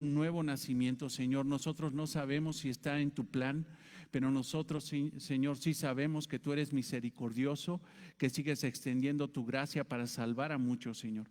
un nuevo nacimiento, Señor. Nosotros no sabemos si está en tu plan, pero nosotros, Señor, sí sabemos que tú eres misericordioso, que sigues extendiendo tu gracia para salvar a muchos, Señor.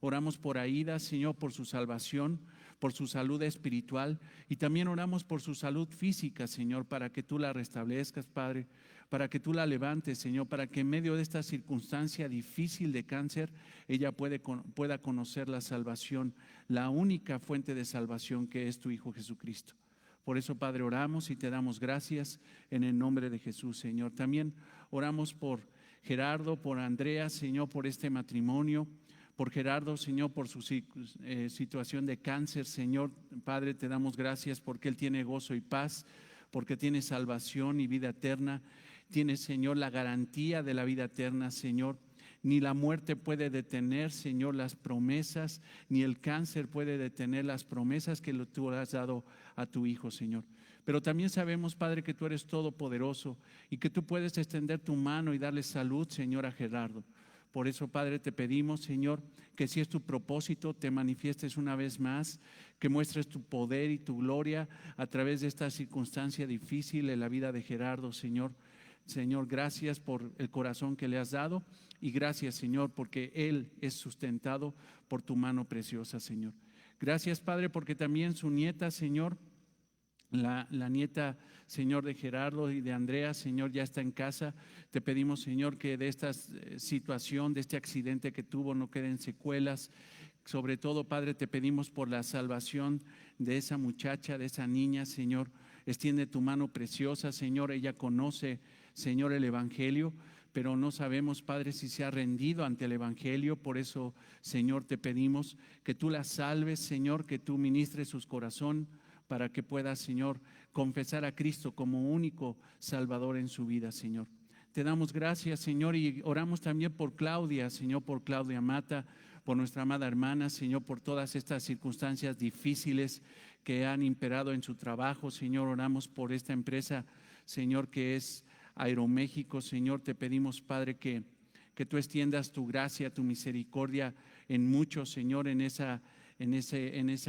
Oramos por Aida, Señor, por su salvación, por su salud espiritual, y también oramos por su salud física, Señor, para que tú la restablezcas, Padre, para que tú la levantes, Señor, para que en medio de esta circunstancia difícil de cáncer, ella pueda conocer la salvación, la única fuente de salvación que es tu Hijo Jesucristo. Por eso, Padre, oramos y te damos gracias en el nombre de Jesús, Señor. También oramos por Gerardo, por Andrea, Señor, por este matrimonio. Por Gerardo, Señor, por su situación de cáncer, Señor, Padre, te damos gracias porque él tiene gozo y paz, porque tiene salvación y vida eterna. Tiene, Señor, la garantía de la vida eterna, Señor. Ni la muerte puede detener, Señor, las promesas, ni el cáncer puede detener las promesas que tú has dado a tu Hijo, Señor. Pero también sabemos, Padre, que tú eres todopoderoso y que tú puedes extender tu mano y darle salud, Señor, a Gerardo. Por eso, Padre, te pedimos, Señor, que si es tu propósito, te manifiestes una vez más, que muestres tu poder y tu gloria a través de esta circunstancia difícil en la vida de Gerardo, Señor. Señor, gracias por el corazón que le has dado y gracias, Señor, porque él es sustentado por tu mano preciosa, Señor. Gracias, Padre, porque también su nieta, Señor, la nieta, Señor, de Gerardo y de Andrea, Señor, ya está en casa. Te pedimos, Señor, que de esta situación, de este accidente que tuvo, no queden secuelas. Sobre todo, Padre, te pedimos por la salvación de esa muchacha, de esa niña, Señor. Extiende tu mano preciosa, Señor. Ella conoce, Señor, el Evangelio, pero no sabemos, Padre, si se ha rendido ante el Evangelio. Por eso, Señor, te pedimos que tú la salves, Señor, que tú ministres su corazón, para que pueda, Señor, confesar a Cristo como único Salvador en su vida, Señor. Te damos gracias, Señor, y oramos también por Claudia, Señor, por Claudia Mata, por nuestra amada hermana, Señor, por todas estas circunstancias difíciles que han imperado en su trabajo, Señor. Oramos por esta empresa, Señor, que es Aeroméxico, Señor. Te pedimos, Padre, que tú extiendas tu gracia, tu misericordia en muchos, Señor, en esa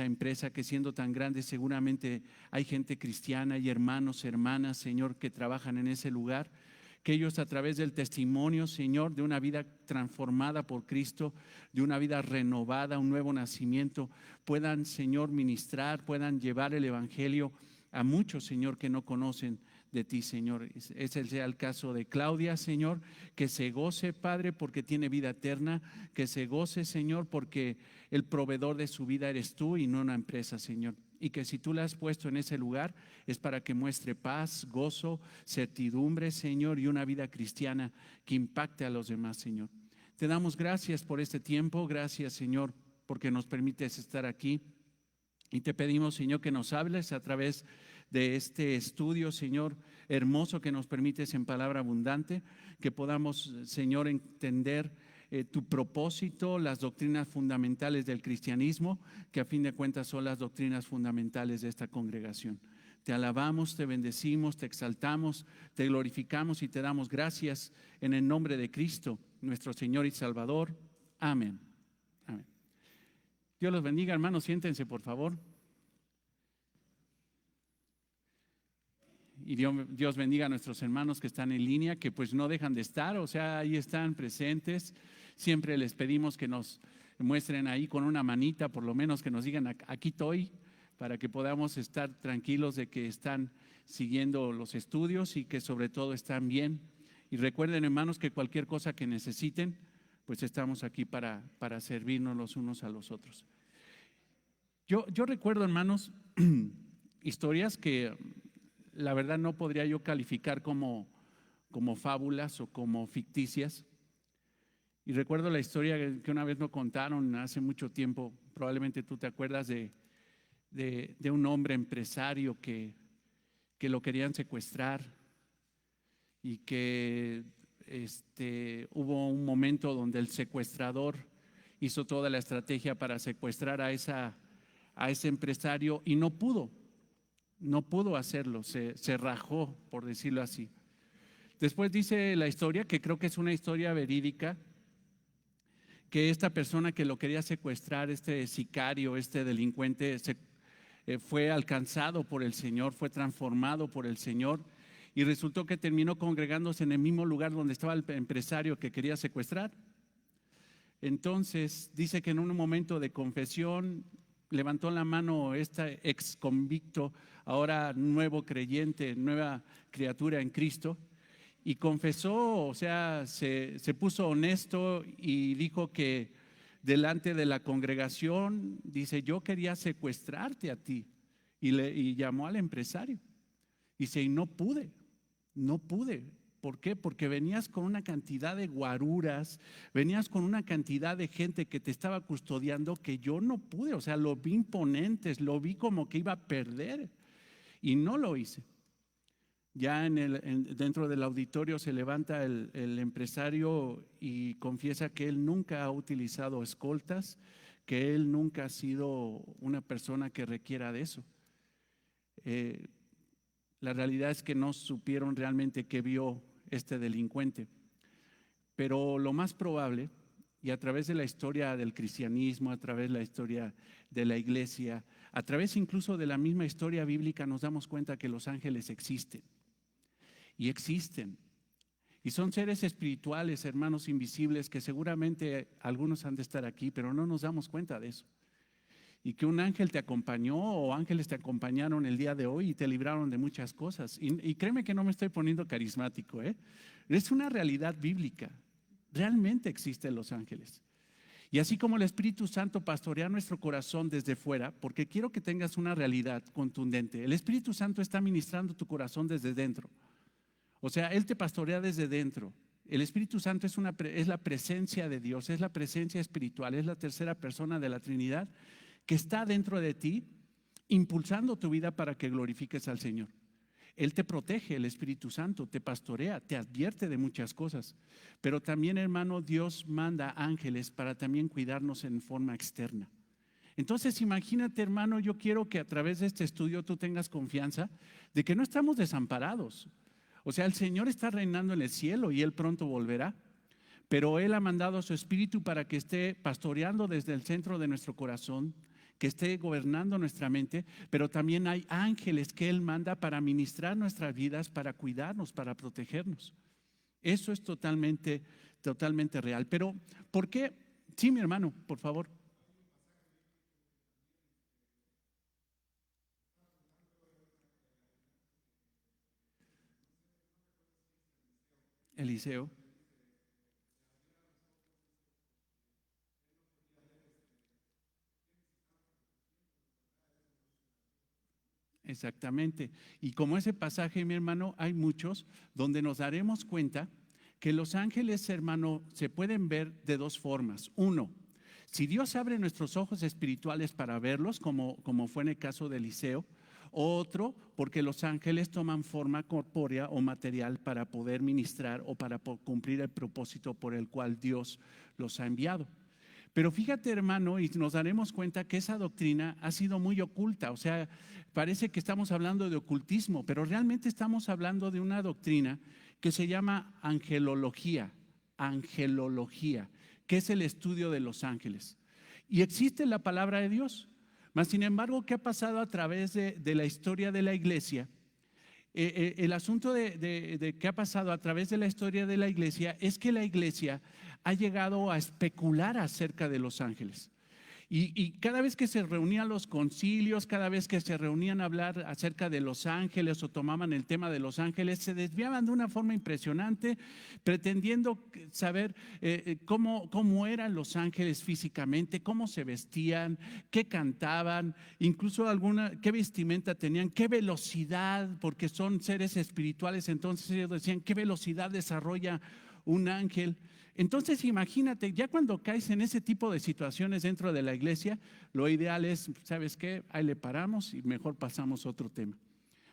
empresa que siendo tan grande seguramente hay gente cristiana y hermanos, hermanas, Señor, que trabajan en ese lugar, que ellos a través del testimonio, Señor, de una vida transformada por Cristo, de una vida renovada, un nuevo nacimiento, puedan, Señor, ministrar, puedan llevar el Evangelio a muchos, Señor, que no conocen de ti, Señor. Ese sea el caso de Claudia, Señor, que se goce, Padre, porque tiene vida eterna, que se goce, Señor, porque el proveedor de su vida eres tú y no una empresa, Señor. Y que si tú la has puesto en ese lugar es para que muestre paz, gozo, certidumbre, Señor, y una vida cristiana que impacte a los demás, Señor. Te damos gracias por este tiempo, gracias, Señor, porque nos permites estar aquí. Y te pedimos, Señor, que nos hables a través de este estudio, Señor, hermoso que nos permites en palabra abundante, que podamos, Señor, entender tu propósito, las doctrinas fundamentales del cristianismo, que a fin de cuentas son las doctrinas fundamentales de esta congregación. Te alabamos, te bendecimos, te exaltamos, te glorificamos y te damos gracias en el nombre de Cristo, nuestro Señor y Salvador. Amén. Amén. Dios los bendiga, hermanos, siéntense por favor. Y Dios bendiga a nuestros hermanos que están en línea, que pues no dejan de estar, o sea, ahí están presentes. Siempre les pedimos que nos muestren ahí con una manita, por lo menos que nos digan aquí estoy, para que podamos estar tranquilos de que están siguiendo los estudios y que sobre todo están bien. Y recuerden, hermanos, que cualquier cosa que necesiten, pues estamos aquí para servirnos los unos a los otros. Yo recuerdo, hermanos, historias que la verdad no podría yo calificar como fábulas o como ficticias. Y recuerdo la historia que una vez me contaron hace mucho tiempo, probablemente tú te acuerdas de un hombre empresario que lo querían secuestrar y que hubo un momento donde el secuestrador hizo toda la estrategia para secuestrar a ese empresario y no pudo hacerlo, se rajó, por decirlo así. Después dice la historia, que creo que es una historia verídica, que esta persona que lo quería secuestrar, este sicario, este delincuente, fue alcanzado por el Señor, fue transformado por el Señor y resultó que terminó congregándose en el mismo lugar donde estaba el empresario que quería secuestrar. Entonces dice que en un momento de confesión levantó la mano este ex convicto, ahora nuevo creyente, nueva criatura en Cristo, y confesó, o sea, se puso honesto y dijo que delante de la congregación, dice, yo quería secuestrarte a ti, y llamó al empresario. Dice, y no pude. ¿Por qué? Porque venías con una cantidad de guaruras, venías con una cantidad de gente que te estaba custodiando que yo no pude. O sea, lo vi imponentes, lo vi como que iba a perder y no lo hice. Ya dentro del auditorio se levanta el empresario y confiesa que él nunca ha utilizado escoltas, que él nunca ha sido una persona que requiera de eso. La realidad es que no supieron realmente qué vio este delincuente. Pero lo más probable, y a través de la historia del cristianismo, a través de la historia de la iglesia, a través incluso de la misma historia bíblica, nos damos cuenta que los ángeles existen. Y existen. Y son seres espirituales, hermanos invisibles, que seguramente algunos han de estar aquí, pero no nos damos cuenta de eso. Y que un ángel te acompañó o ángeles te acompañaron el día de hoy y te libraron de muchas cosas. Y créeme que no me estoy poniendo carismático, ¿eh? Es una realidad bíblica. Realmente existen los ángeles. Y así como el Espíritu Santo pastorea nuestro corazón desde fuera, porque quiero que tengas una realidad contundente, el Espíritu Santo está ministrando tu corazón desde dentro. O sea, Él te pastorea desde dentro. El Espíritu Santo es la presencia de Dios, es la presencia espiritual, es la tercera persona de la Trinidad que está dentro de ti, impulsando tu vida para que glorifiques al Señor. Él te protege, el Espíritu Santo, te pastorea, te advierte de muchas cosas. Pero también, hermano, Dios manda ángeles para también cuidarnos en forma externa. Entonces, imagínate, hermano, yo quiero que a través de este estudio tú tengas confianza de que no estamos desamparados. O sea, el Señor está reinando en el cielo y Él pronto volverá. Pero Él ha mandado a su Espíritu para que esté pastoreando desde el centro de nuestro corazón, que esté gobernando nuestra mente, pero también hay ángeles que Él manda para ministrar nuestras vidas, para cuidarnos, para protegernos. Eso es totalmente real. Pero, ¿por qué? Sí, mi hermano, por favor. Eliseo. Exactamente. Y como ese pasaje, mi hermano, hay muchos donde nos daremos cuenta que los ángeles, hermano, se pueden ver de dos formas. Uno, si Dios abre nuestros ojos espirituales para verlos, como fue en el caso de Eliseo. Otro, porque los ángeles toman forma corpórea o material para poder ministrar o para cumplir el propósito por el cual Dios los ha enviado. Pero fíjate, hermano, y nos daremos cuenta que esa doctrina ha sido muy oculta. O sea, parece que estamos hablando de ocultismo, pero realmente estamos hablando de una doctrina que se llama angelología, que es el estudio de los ángeles. Y existe la palabra de Dios. Mas, sin embargo, ¿qué ha pasado a través de la historia de la iglesia? El asunto de qué ha pasado a través de la historia de la iglesia es que la iglesia ha llegado a especular acerca de los ángeles. Y cada vez que se reunían los concilios, cada vez que se reunían a hablar acerca de los ángeles o tomaban el tema de los ángeles, se desviaban de una forma impresionante, pretendiendo saber cómo eran los ángeles físicamente, cómo se vestían, qué cantaban, incluso qué vestimenta tenían, qué velocidad, porque son seres espirituales. Entonces ellos decían, ¿qué velocidad desarrolla un ángel? Entonces imagínate, ya cuando caes en ese tipo de situaciones dentro de la iglesia, lo ideal es, ¿sabes qué? Ahí le paramos y mejor pasamos a otro tema.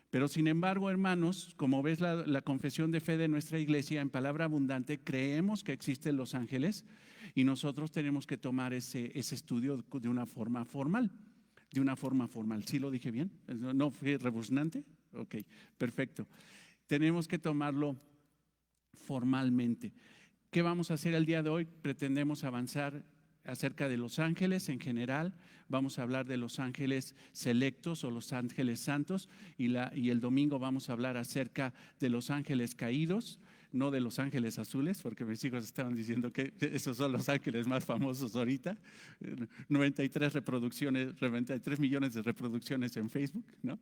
Pero sin embargo, hermanos, como ves la confesión de fe de nuestra iglesia, en palabra abundante, creemos que existen los ángeles y nosotros tenemos que tomar ese estudio de una forma formal. De una forma formal. ¿Sí lo dije bien? ¿No fue rebuznante? Ok, perfecto. Tenemos que tomarlo formalmente. ¿Qué vamos a hacer el día de hoy? Pretendemos avanzar acerca de los ángeles en general. Vamos a hablar de los ángeles selectos o los ángeles santos. Y el domingo vamos a hablar acerca de los ángeles caídos, no de los ángeles azules, porque mis hijos estaban diciendo que esos son los ángeles más famosos ahorita. 93 millones de reproducciones en Facebook, ¿no?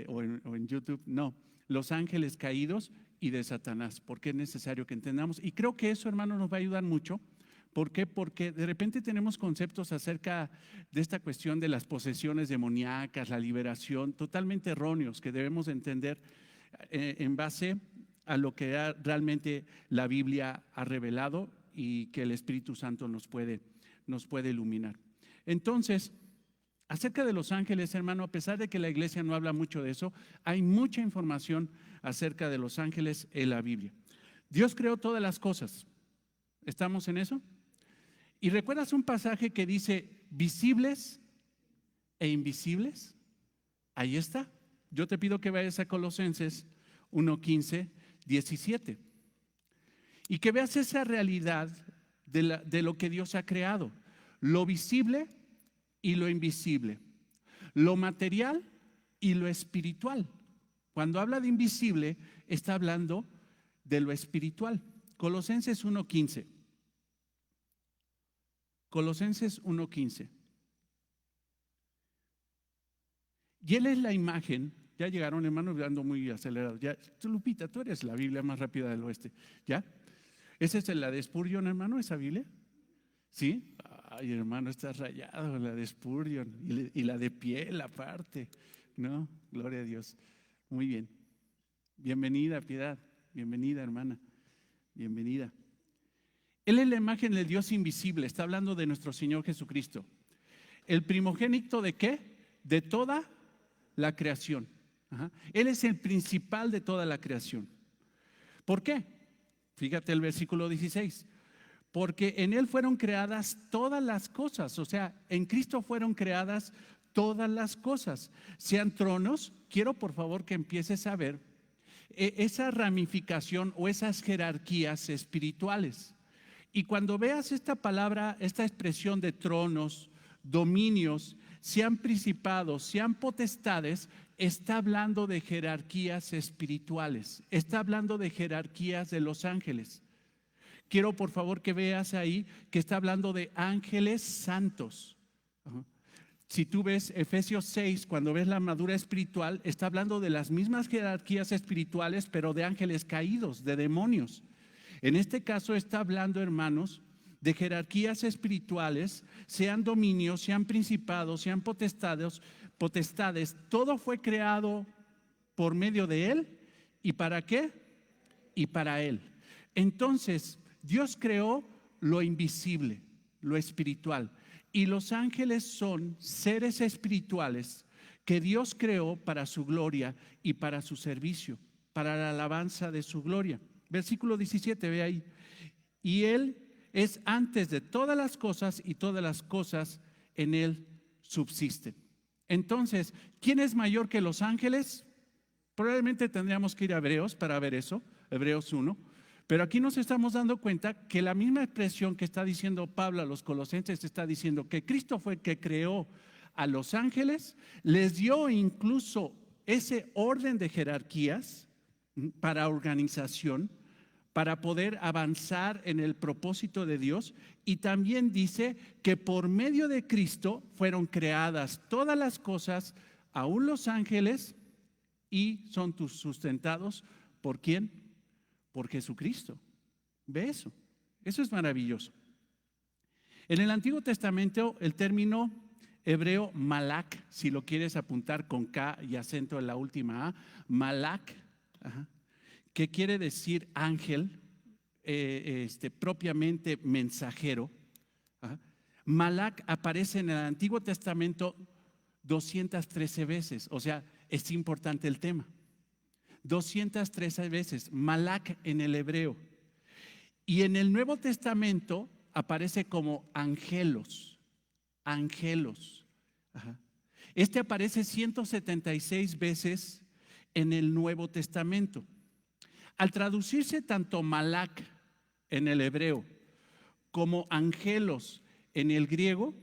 O en YouTube. No, los ángeles caídos y de Satanás, porque es necesario que entendamos. Y creo que eso, hermano, nos va a ayudar mucho. ¿Por qué? Porque de repente tenemos conceptos acerca de esta cuestión de las posesiones demoníacas, la liberación, totalmente erróneos, que debemos entender en base a lo que realmente la Biblia ha revelado y que el Espíritu Santo nos puede iluminar. Entonces, acerca de los ángeles, hermano, a pesar de que la iglesia no habla mucho de eso, hay mucha información acerca de los ángeles en la Biblia. Dios creó todas las cosas. ¿Estamos en eso? ¿Y recuerdas un pasaje que dice visibles e invisibles? Ahí está. Yo te pido que vayas a Colosenses 1:15, 17 y que veas esa realidad de lo que Dios ha creado, lo visible y lo invisible, lo material y lo espiritual. Cuando habla de invisible, está hablando de lo espiritual. Colosenses 1:15. Colosenses 1:15. Y él es la imagen. Ya llegaron, hermanos, ando muy acelerado. Ya, Lupita, tú eres la Biblia más rápida del oeste. ¿Ya? ¿Esa es la de Spurgeon, hermano, esa Biblia? ¿Sí? Ay, hermano, estás rayado, la de Spurgeon y la de piel aparte. ¿No? Gloria a Dios. Muy bien. Bienvenida, Piedad. Bienvenida, hermana. Bienvenida. Él es la imagen del Dios invisible. Está hablando de nuestro Señor Jesucristo. ¿El primogénito de qué? De toda la creación. Ajá. Él es el principal de toda la creación. ¿Por qué? Fíjate el versículo 16. Porque en Él fueron creadas todas las cosas. O sea, en Cristo fueron creadas todas las cosas. Sean tronos. Quiero por favor que empieces a ver esa ramificación o esas jerarquías espirituales. Y cuando veas esta palabra, esta expresión de tronos, dominios, sean principados, sean potestades, está hablando de jerarquías espirituales, está hablando de jerarquías de los ángeles. Quiero por favor que veas ahí que está hablando de ángeles santos. Si tú ves Efesios 6, cuando ves la armadura espiritual, está hablando de las mismas jerarquías espirituales, pero de ángeles caídos, de demonios. En este caso está hablando, hermanos, de jerarquías espirituales, sean dominios, sean principados, sean potestades, todo fue creado por medio de Él. ¿Y para qué? Y para Él. Entonces, Dios creó lo invisible, lo espiritual. Y los ángeles son seres espirituales que Dios creó para su gloria y para su servicio, para la alabanza de su gloria. Versículo 17, ve ahí. Y Él es antes de todas las cosas y todas las cosas en Él subsisten. Entonces, ¿quién es mayor que los ángeles? Probablemente tendríamos que ir a Hebreos para ver eso, Hebreos 1. Pero aquí nos estamos dando cuenta que la misma expresión que está diciendo Pablo a los colosenses está diciendo que Cristo fue el que creó a los ángeles, les dio incluso ese orden de jerarquías para organización, para poder avanzar en el propósito de Dios. Y también dice que por medio de Cristo fueron creadas todas las cosas, aún los ángeles, y son sustentados ¿por quién? Por Jesucristo. ¿Ve eso? Eso es maravilloso. En el Antiguo Testamento el término hebreo malak, si lo quieres apuntar con K y acento en la última A, malak, que quiere decir ángel, propiamente mensajero. Malak aparece en el Antiguo Testamento 213 veces, o sea, es importante el tema. 213 veces, malak en el hebreo. Y en el Nuevo Testamento aparece como angelos, angelos. Este aparece 176 veces en el Nuevo Testamento. Al traducirse tanto malak en el hebreo como angelos en el griego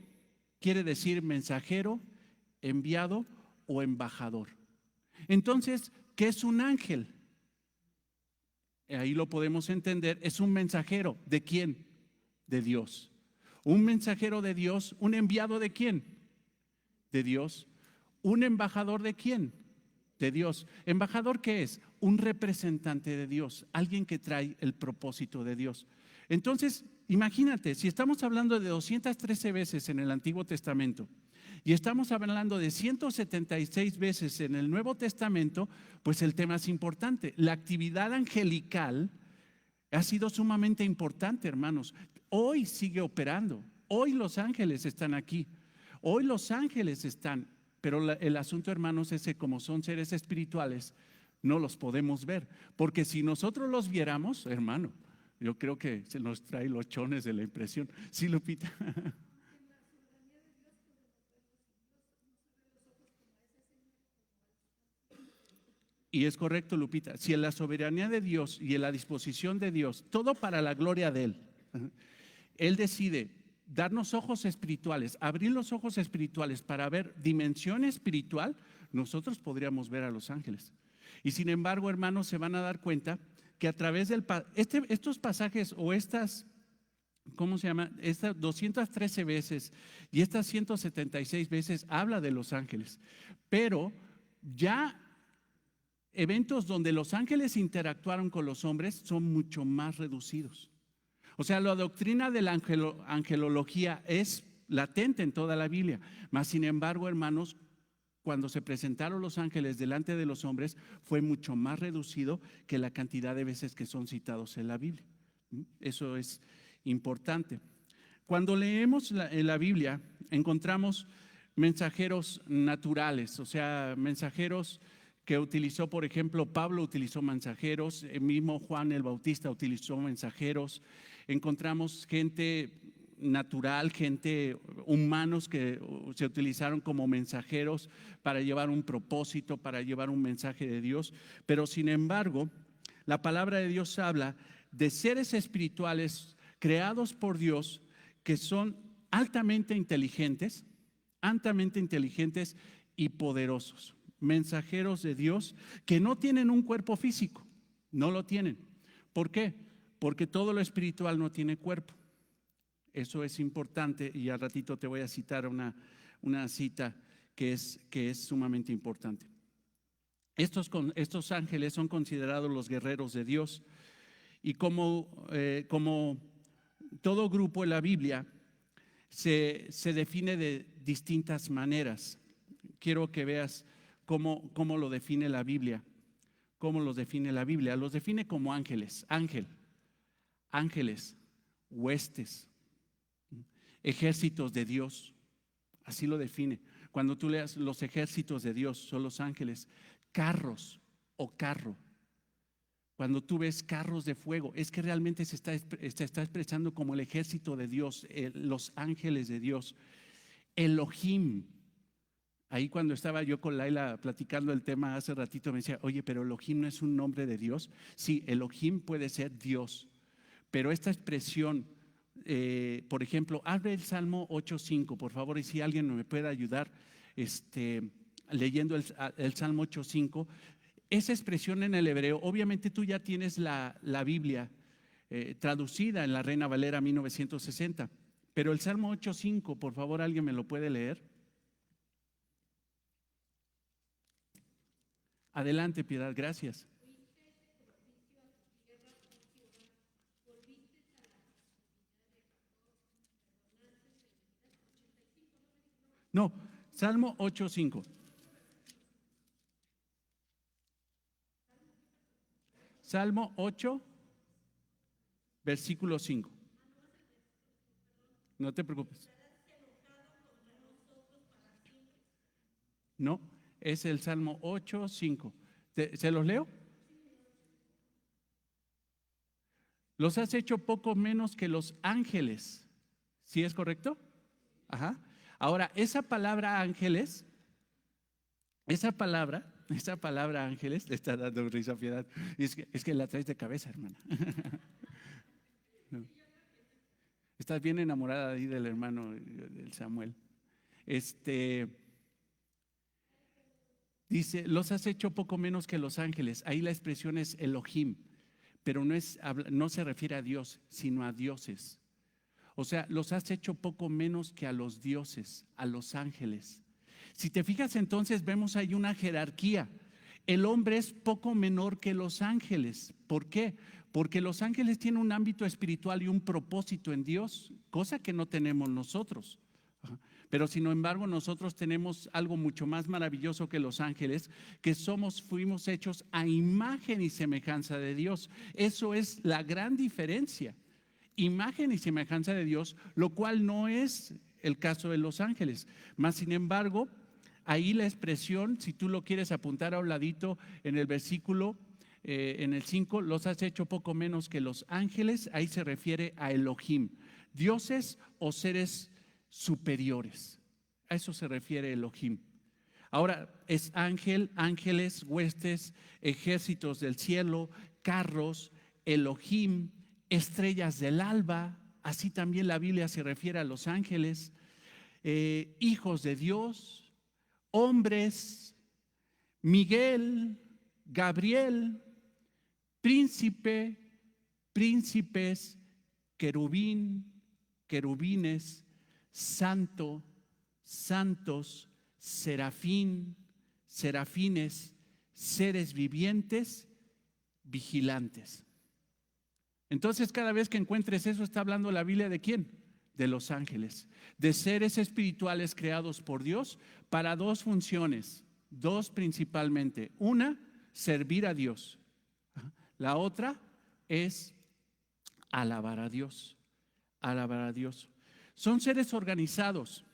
quiere decir mensajero, enviado o embajador. Entonces, ¿qué es un ángel? Ahí lo podemos entender, es un mensajero. ¿De quién? De Dios. Un mensajero de Dios, un enviado ¿de quién? De Dios. ¿Un embajador de quién? De Dios. ¿Embajador qué es? Un representante de Dios, alguien que trae el propósito de Dios. Entonces, imagínate, si estamos hablando de 213 veces en el Antiguo Testamento y estamos hablando de 176 veces en el Nuevo Testamento, pues el tema es importante. La actividad angelical ha sido sumamente importante, hermanos. Hoy sigue operando. Hoy los ángeles están aquí. Hoy los ángeles están. Pero el asunto, hermanos, es que como son seres espirituales, no los podemos ver. Porque si nosotros los viéramos, hermano, yo creo que se nos trae los chones de la impresión. Sí, Lupita. Y es correcto, Lupita. Si en la soberanía de Dios y en la disposición de Dios, todo para la gloria de Él, Él decide darnos ojos espirituales, abrir los ojos espirituales para ver dimensión espiritual, nosotros podríamos ver a los ángeles. Y sin embargo, hermanos, se van a dar cuenta que a través estos pasajes o estas, ¿cómo se llama? Estas 213 veces y estas 176 veces habla de los ángeles. Pero ya eventos donde los ángeles interactuaron con los hombres son mucho más reducidos. O sea, la doctrina de la angelología es latente en toda la Biblia, mas sin embargo, hermanos, cuando se presentaron los ángeles delante de los hombres, fue mucho más reducido que la cantidad de veces que son citados en la Biblia. Eso es importante. Cuando leemos en la Biblia, encontramos mensajeros naturales, o sea, mensajeros que utilizó, por ejemplo, Pablo utilizó mensajeros, el mismo Juan el Bautista utilizó mensajeros. Encontramos gente natural, gente humanos que se utilizaron como mensajeros para llevar un propósito, para llevar un mensaje de Dios. Pero sin embargo, la palabra de Dios habla de seres espirituales creados por Dios que son altamente inteligentes y poderosos. Mensajeros de Dios que no tienen un cuerpo físico, no lo tienen. ¿Por qué? Porque todo lo espiritual no tiene cuerpo. Eso es importante y al ratito te voy a citar una cita que es sumamente importante. Estos ángeles son considerados los guerreros de Dios y como todo grupo en la Biblia se define de distintas maneras. Quiero que veas cómo lo define la Biblia. ¿Cómo los define la Biblia? Los define como ángeles, ángeles, huestes, ejércitos de Dios. Así lo define. Cuando tú leas los ejércitos de Dios, son los ángeles, carros o carro. Cuando tú ves carros de fuego, es que realmente se está expresando como el ejército de Dios, los ángeles de Dios. Elohim. Ahí cuando estaba yo con Laila platicando el tema hace ratito me decía, oye, pero Elohim no es un nombre de Dios. Sí, Elohim puede ser Dios, pero esta expresión, por ejemplo, abre el Salmo 8.5, por favor, y si alguien me puede ayudar leyendo el Salmo 8.5, esa expresión en el hebreo, obviamente tú ya tienes la Biblia traducida en la Reina Valera 1960, pero el Salmo 8.5, por favor, alguien me lo puede leer. Adelante, Piedad, gracias. No, Salmo 8.5. Salmo 8, versículo 5. No te preocupes. No, es el Salmo 8.5. ¿Se los leo? Los has hecho poco menos que los ángeles. ¿Sí es correcto? Ajá. Ahora, esa palabra ángeles, esa palabra ángeles, le está dando risa, Piedad. Es que la traes de cabeza, hermana. No. Estás bien enamorada ahí del hermano del Samuel. Dice, los has hecho poco menos que los ángeles. Ahí la expresión es Elohim, pero no se refiere a Dios, sino a dioses. O sea, los has hecho poco menos que a los dioses, a los ángeles. Si te fijas, entonces vemos ahí una jerarquía. El hombre es poco menor que los ángeles. ¿Por qué? Porque los ángeles tienen un ámbito espiritual y un propósito en Dios, cosa que no tenemos nosotros. Pero sin embargo nosotros tenemos algo mucho más maravilloso que los ángeles, que fuimos hechos a imagen y semejanza de Dios. Eso es la gran diferencia. Imagen y semejanza de Dios, lo cual no es el caso de los ángeles. Mas sin embargo, ahí la expresión, si tú lo quieres apuntar a un ladito en el versículo, en el 5, los has hecho poco menos que los ángeles. Ahí se refiere a Elohim, dioses o seres superiores. A eso se refiere Elohim. Ahora, es ángel, ángeles, huestes, ejércitos del cielo, carros, Elohim, estrellas del alba. Así también la Biblia se refiere a los ángeles, hijos de Dios, hombres, Miguel, Gabriel, príncipe, príncipes, querubín, querubines, santo, santos, serafín, serafines, seres vivientes, vigilantes. Entonces, cada vez que encuentres eso, está hablando la Biblia ¿de quién? De los ángeles, de seres espirituales creados por Dios para dos funciones, dos principalmente. Una, servir a Dios. La otra es alabar a Dios, alabar a Dios. Son seres organizados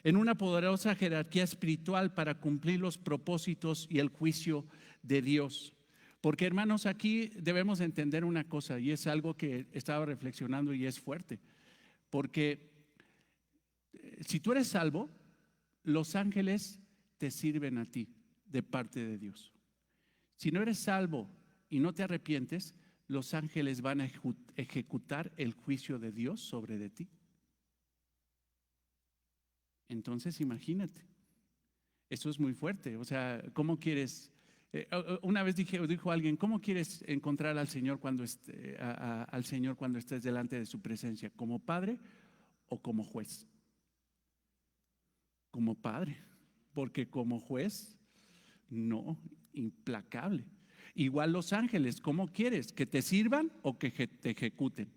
en una poderosa jerarquía espiritual para cumplir los propósitos y el juicio de Dios. Porque hermanos, aquí debemos entender una cosa, y es algo que estaba reflexionando y es fuerte. Porque si tú eres salvo, los ángeles te sirven a ti de parte de Dios. Si no eres salvo y no te arrepientes, los ángeles van a ejecutar el juicio de Dios sobre de ti. Entonces imagínate, eso es muy fuerte. O sea, ¿cómo quieres? Una vez dijo alguien, ¿cómo quieres encontrar al Señor al Señor cuando estés delante de su presencia? ¿Como padre o como juez? Como padre, porque como juez, no, implacable. Igual los ángeles, ¿cómo quieres? ¿Que te sirvan o que te ejecuten?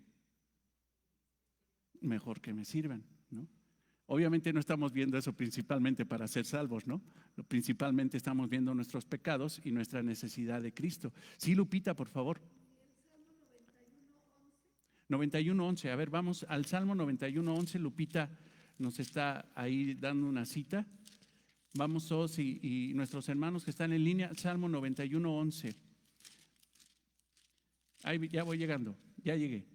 Mejor que me sirvan, ¿no? Obviamente no estamos viendo eso principalmente para ser salvos, ¿no? Principalmente estamos viendo nuestros pecados y nuestra necesidad de Cristo. Sí, Lupita, por favor. 91:11. A ver, vamos al Salmo 91:11. Lupita nos está ahí dando una cita. Vamos todos y nuestros hermanos que están en línea, Salmo 91:11. Ahí ya voy llegando, ya llegué.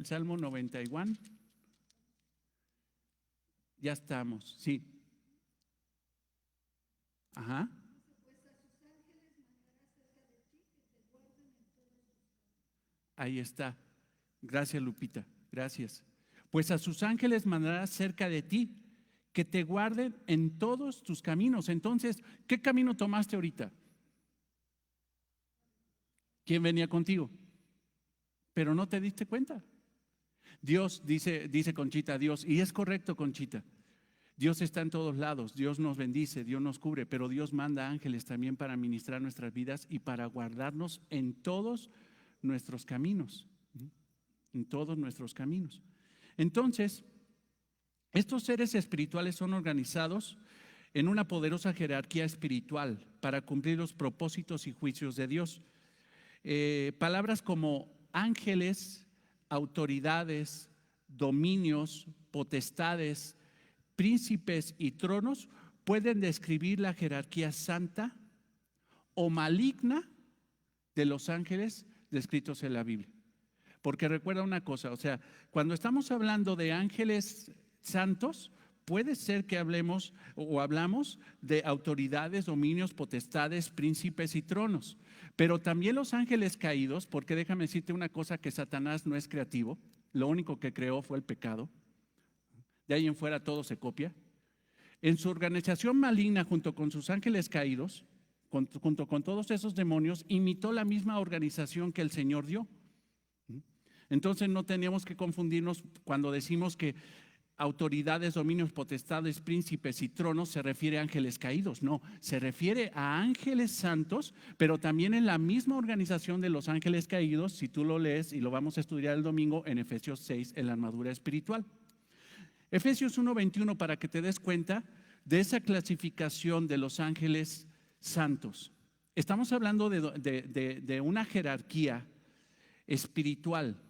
Salmo 91. Ya estamos, sí. Ajá. Ahí está. Gracias, Lupita. Gracias. Pues a sus ángeles mandará cerca de ti, que te guarden en todos tus caminos. Entonces, ¿qué camino tomaste ahorita? ¿Quién venía contigo? Pero no te diste cuenta. Dios, dice Conchita, Dios, y es correcto, Conchita. Dios está en todos lados, Dios nos bendice, Dios nos cubre, pero Dios manda ángeles también para ministrar nuestras vidas y para guardarnos en todos nuestros caminos, en todos nuestros caminos. Entonces, estos seres espirituales son organizados en una poderosa jerarquía espiritual para cumplir los propósitos y juicios de Dios. Palabras como ángeles, autoridades, dominios, potestades, príncipes y tronos pueden describir la jerarquía santa o maligna de los ángeles descritos en la Biblia. Porque recuerda una cosa, o sea, cuando estamos hablando de ángeles santos, puede ser que hablamos de autoridades, dominios, potestades, príncipes y tronos. Pero también los ángeles caídos, porque déjame decirte una cosa, que Satanás no es creativo, lo único que creó fue el pecado. De ahí en fuera todo se copia. En su organización maligna, junto con sus ángeles caídos, junto con todos esos demonios, imitó la misma organización que el Señor dio. Entonces no tenemos que confundirnos cuando decimos que autoridades, dominios, potestades, príncipes y tronos se refiere a ángeles caídos. No, se refiere a ángeles santos, pero también en la misma organización de los ángeles caídos, si tú lo lees, y lo vamos a estudiar el domingo en Efesios 6, en la armadura espiritual. Efesios 1:21, para que te des cuenta de esa clasificación de los ángeles santos. Estamos hablando de una jerarquía espiritual,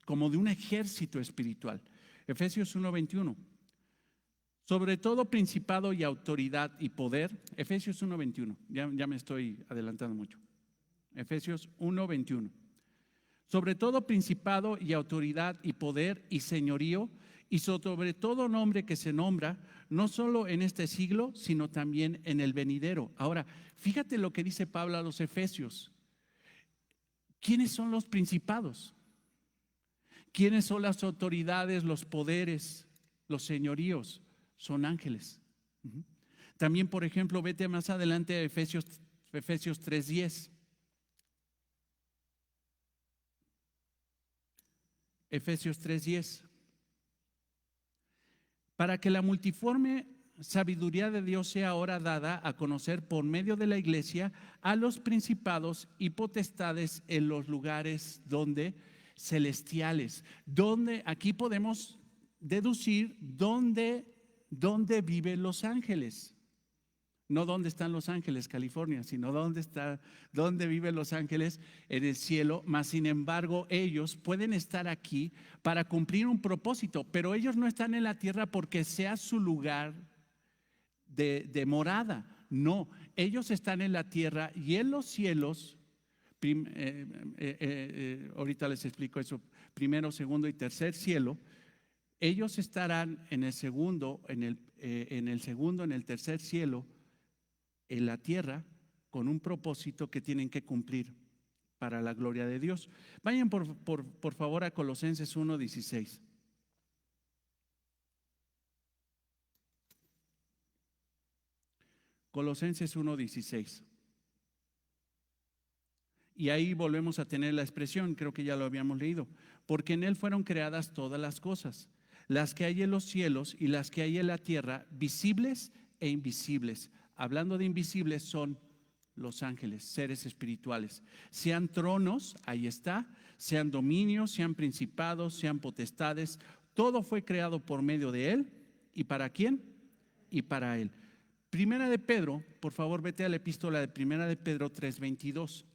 como de un ejército espiritual. Efesios 1:21. Sobre todo principado y autoridad y poder. Efesios 1:21. Ya me estoy adelantando mucho. Efesios 1:21. Sobre todo principado y autoridad y poder y señorío y sobre todo nombre que se nombra, no solo en este siglo, sino también en el venidero. Ahora, fíjate lo que dice Pablo a los Efesios. ¿Quiénes son los principados? ¿Quiénes son las autoridades, los poderes, los señoríos? Son ángeles. También, por ejemplo, vete más adelante a Efesios 3:10. Efesios 3:10. Para que la multiforme sabiduría de Dios sea ahora dada a conocer por medio de la iglesia a los principados y potestades en los lugares donde celestiales, donde aquí podemos deducir dónde viven los ángeles. No dónde están los ángeles, California, sino dónde viven los ángeles en el cielo. Mas sin embargo, ellos pueden estar aquí para cumplir un propósito, pero ellos no están en la tierra porque sea su lugar de morada. No, ellos están en la tierra y en los cielos. Ahorita les explico eso. Primero, segundo y tercer cielo. Ellos estarán en el segundo, en el tercer cielo, en la tierra, con un propósito que tienen que cumplir para la gloria de Dios. Vayan por favor a Colosenses 1:16. Colosenses 1:16. Y ahí volvemos a tener la expresión, creo que ya lo habíamos leído, porque en Él fueron creadas todas las cosas, las que hay en los cielos y las que hay en la tierra, visibles e invisibles. Hablando de invisibles, son los ángeles, seres espirituales. Sean tronos, ahí está, sean dominios, sean principados, sean potestades, todo fue creado por medio de Él. ¿Y para quién? Y para Él. Primera de Pedro, por favor, vete a la epístola de Primera de Pedro 3:22.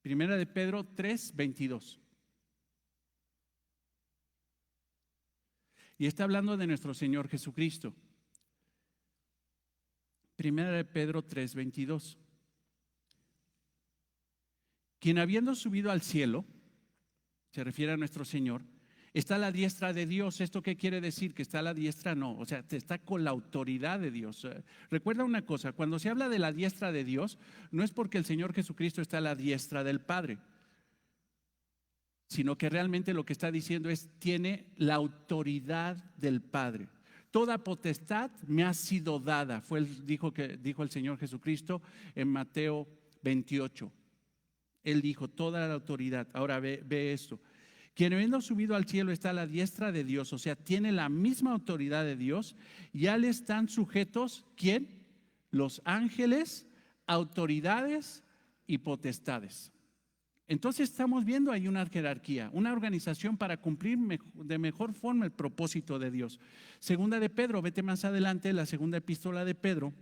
Primera de Pedro 3:22. Y está hablando de nuestro Señor Jesucristo. Primera de Pedro 3:22. Quien habiendo subido al cielo, se refiere a nuestro Señor, está a la diestra de Dios. ¿Esto qué quiere decir? ¿Que está a la diestra? No, o sea, está con la autoridad de Dios. Recuerda una cosa, cuando se habla de la diestra de Dios, no es porque el Señor Jesucristo está a la diestra del Padre, sino que realmente lo que está diciendo es, tiene la autoridad del Padre. Toda potestad me ha sido dada, dijo el Señor Jesucristo en Mateo 28. Él dijo, toda la autoridad. Ahora ve esto. Quien habiendo subido al cielo está a la diestra de Dios, o sea, tiene la misma autoridad de Dios. Ya le están sujetos, ¿quién? Los ángeles, autoridades y potestades. Entonces estamos viendo ahí una jerarquía, una organización para cumplir de mejor forma el propósito de Dios. Segunda de Pedro, vete más adelante, la segunda epístola de Pedro,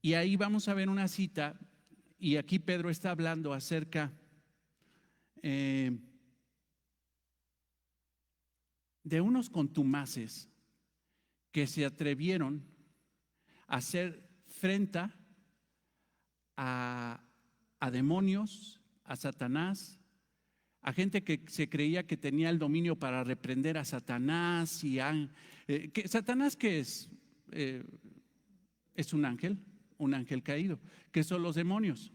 y ahí vamos a ver una cita, y aquí Pedro está hablando acerca de unos contumaces que se atrevieron a hacer frente a demonios, a Satanás, a gente que se creía que tenía el dominio para reprender a Satanás. ¿Satanás qué es? Es un ángel caído. ¿Qué son los demonios?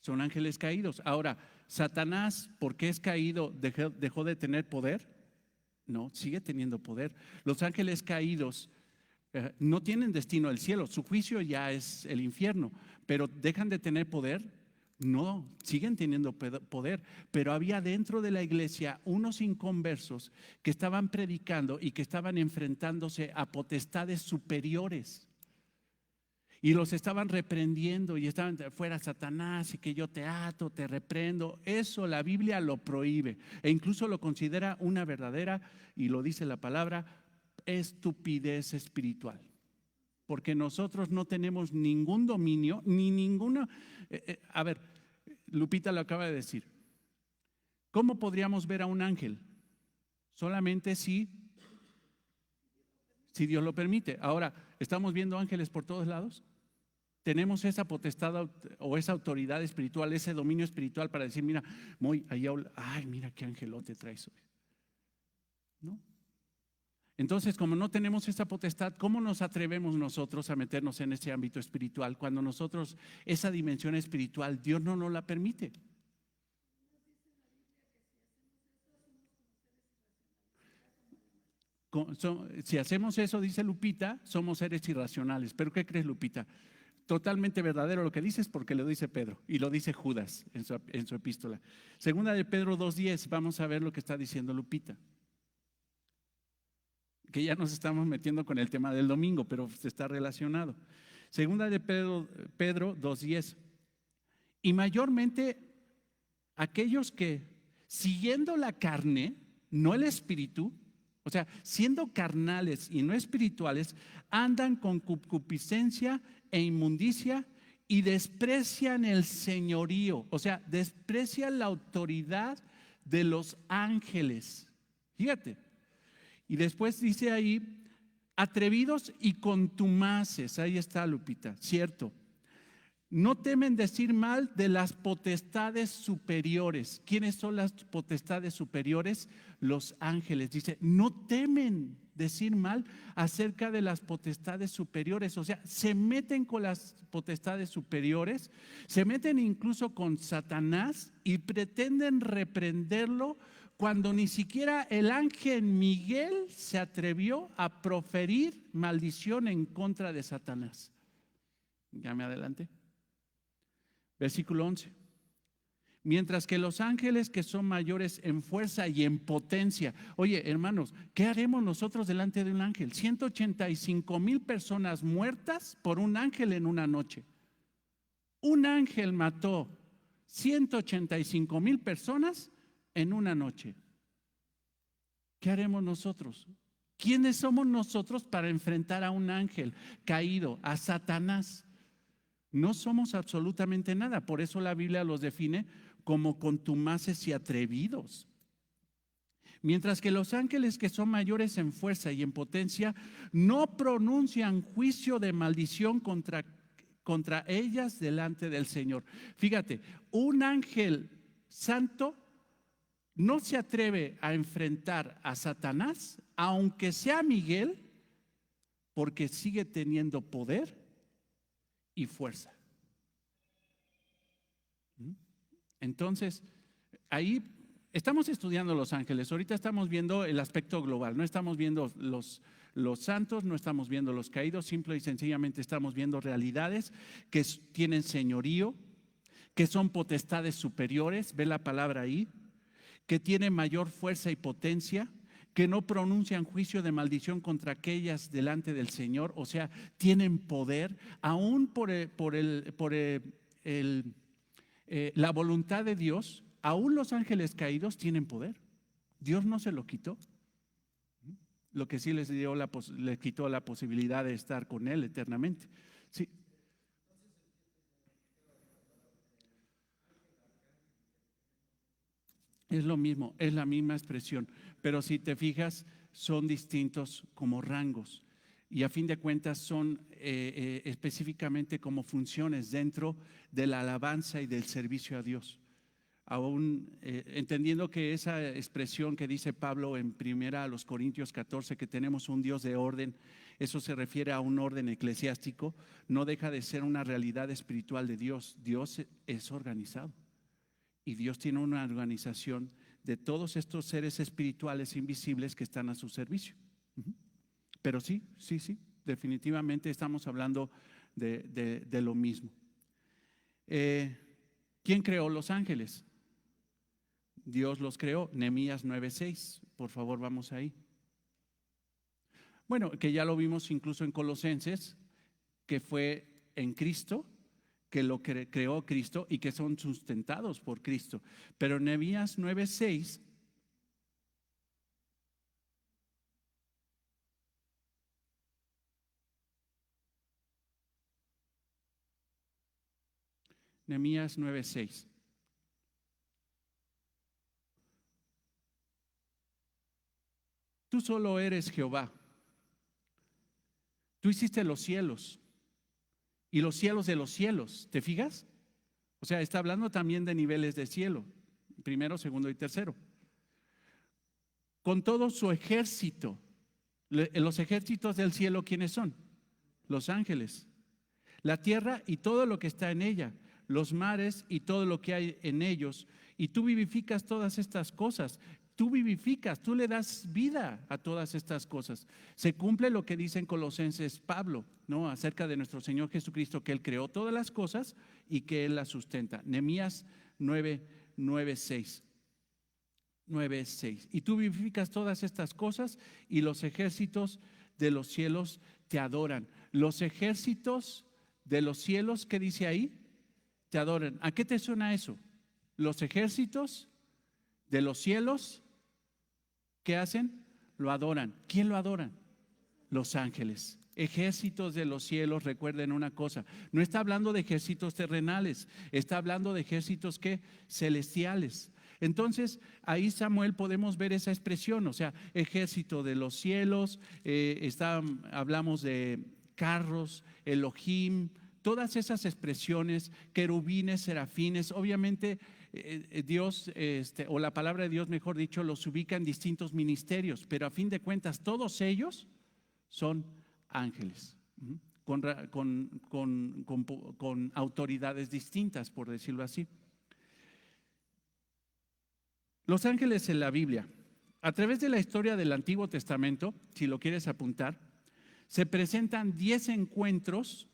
Son ángeles caídos. Ahora, Satanás, ¿por qué es caído? ¿Dejó de tener poder? No, sigue teniendo poder. Los ángeles caídos no tienen destino al cielo, su juicio ya es el infierno, pero ¿dejan de tener poder? No, siguen teniendo poder, pero había dentro de la iglesia unos inconversos que estaban predicando y que estaban enfrentándose a potestades superiores. Y los estaban reprendiendo y estaban fuera Satanás y que yo te ato, te reprendo. Eso la Biblia lo prohíbe e incluso lo considera una verdadera, y lo dice la palabra, estupidez espiritual. Porque nosotros no tenemos ningún dominio, ni ninguna. A ver, Lupita lo acaba de decir. ¿Cómo podríamos ver a un ángel? Solamente si Dios lo permite. Ahora, ¿estamos viendo ángeles por todos lados? ¿Tenemos esa potestad o esa autoridad espiritual, ese dominio espiritual para decir, mira, ay, mira qué angelote traes hoy? ¿No? Entonces, como no tenemos esa potestad, ¿cómo nos atrevemos nosotros a meternos en ese ámbito espiritual cuando nosotros, esa dimensión espiritual, Dios no nos la permite? Si hacemos eso, dice Lupita, somos seres irracionales. ¿Pero qué crees, Lupita? Totalmente verdadero lo que dices, porque lo dice Pedro y lo dice Judas en su epístola. Segunda de Pedro 2:10, vamos a ver lo que está diciendo Lupita. Que ya nos estamos metiendo con el tema del domingo, pero está relacionado. Segunda de Pedro 2:10. Y mayormente aquellos que, siguiendo la carne, no el espíritu, o sea, siendo carnales y no espirituales, andan con concupiscencia e inmundicia y desprecian el señorío, o sea, desprecian la autoridad de los ángeles. Fíjate. Y después dice ahí, atrevidos y contumaces. Ahí está, Lupita, cierto. No temen decir mal de las potestades superiores. ¿Quiénes son las potestades superiores? Los ángeles. Dice, no temen decir mal acerca de las potestades superiores. O sea, se meten con las potestades superiores, se meten incluso con Satanás y pretenden reprenderlo cuando ni siquiera el ángel Miguel se atrevió a proferir maldición en contra de Satanás. Ya me adelanté. Versículo 11. Mientras que los ángeles que son mayores en fuerza y en potencia. Oye, hermanos, ¿qué haremos nosotros delante de un ángel? 185,000 personas muertas por un ángel en una noche. Un ángel mató 185,000 personas en una noche. ¿Qué haremos nosotros? ¿Quiénes somos nosotros para enfrentar a un ángel caído, a Satanás? No somos absolutamente nada. Por eso la Biblia los define como contumaces y atrevidos. Mientras que los ángeles que son mayores en fuerza y en potencia no pronuncian juicio de maldición contra ellas delante del Señor. Fíjate, un ángel santo no se atreve a enfrentar a Satanás, aunque sea Miguel, porque sigue teniendo poder y fuerza. Entonces, ahí estamos estudiando los ángeles. Ahorita estamos viendo el aspecto global. No estamos viendo los santos, no estamos viendo los caídos. Simple y sencillamente estamos viendo realidades que tienen señorío, que son potestades superiores. Ve la palabra ahí. Que tienen mayor fuerza y potencia, que no pronuncian juicio de maldición contra aquellas delante del Señor, o sea, tienen poder, aún por la voluntad de Dios. Aún los ángeles caídos tienen poder. Dios no se lo quitó. Lo que sí les quitó la posibilidad de estar con Él eternamente. Sí. Es lo mismo, es la misma expresión, pero si te fijas, son distintos como rangos y a fin de cuentas son específicamente como funciones dentro de la alabanza y del servicio a Dios. aún entendiendo que esa expresión que dice Pablo en 1 Corintios 14, que tenemos un Dios de orden, eso se refiere a un orden eclesiástico, no deja de ser una realidad espiritual de Dios. Dios es organizado y Dios tiene una organización de todos estos seres espirituales invisibles que están a su servicio. Pero sí, definitivamente estamos hablando de lo mismo. ¿Quién creó los ángeles? Dios los creó. Nehemías 9:6. Por favor, vamos ahí. Bueno, que ya lo vimos incluso en Colosenses, que fue en Cristo, que lo creó Cristo y que son sustentados por Cristo. Pero Nehemías 9:6 Nehemías 9:6. Tú solo eres Jehová. Tú hiciste los cielos y los cielos de los cielos. ¿Te fijas? O sea, está hablando también de niveles de cielo, primero, segundo y tercero. Con todo su ejército. Los ejércitos del cielo, ¿quiénes son? Los ángeles. La tierra y todo lo que está en ella, los mares y todo lo que hay en ellos. Y tú vivificas todas estas cosas. Tú vivificas, tú le das vida a todas estas cosas. Se cumple lo que dice en Colosenses Pablo, ¿no? Acerca de nuestro Señor Jesucristo, que Él creó todas las cosas y que Él las sustenta. Nehemías 9:6. Y tú vivificas todas estas cosas y los ejércitos de los cielos te adoran. Los ejércitos de los cielos, ¿qué dice ahí? Te adoran. ¿A qué te suena eso? Los ejércitos de los cielos, ¿qué hacen? Lo adoran. ¿Quién lo adoran? Los ángeles. Ejércitos de los cielos, recuerden una cosa, no está hablando de ejércitos terrenales, está hablando de ejércitos ¿qué? Celestiales. Entonces, ahí Samuel podemos ver esa expresión, o sea, ejército de los cielos, hablamos de carros, Elohim, todas esas expresiones, querubines, serafines, obviamente Dios, o la palabra de Dios, mejor dicho, los ubica en distintos ministerios, pero a fin de cuentas todos ellos son ángeles, con autoridades distintas, por decirlo así. Los ángeles en la Biblia, a través de la historia del Antiguo Testamento, si lo quieres apuntar, se presentan 10 encuentros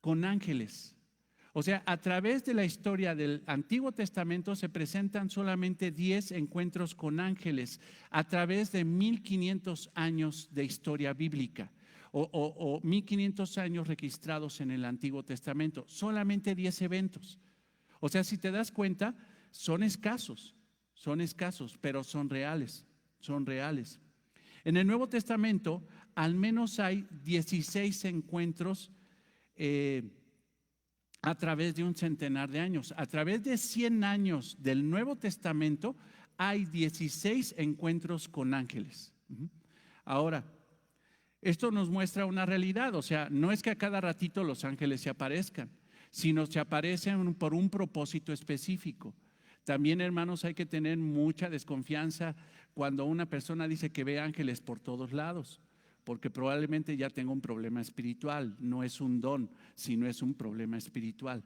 con ángeles. O sea, a través de la historia del Antiguo Testamento se presentan solamente 10 encuentros con ángeles a través de 1500 años de historia bíblica o 1500 años registrados en el Antiguo Testamento. Solamente 10 eventos. O sea, si te das cuenta, son escasos, pero son reales. En el Nuevo Testamento, al menos hay 16 encuentros a través de un centenar de años. A través de 100 años del Nuevo Testamento hay 16 encuentros con ángeles. Ahora, esto nos muestra una realidad, o sea, no es que a cada ratito los ángeles se aparezcan, sino se aparecen por un propósito específico. También, hermanos, hay que tener mucha desconfianza cuando una persona dice que ve ángeles por todos lados, porque probablemente ya tenga un problema espiritual. No es un don, sino es un problema espiritual.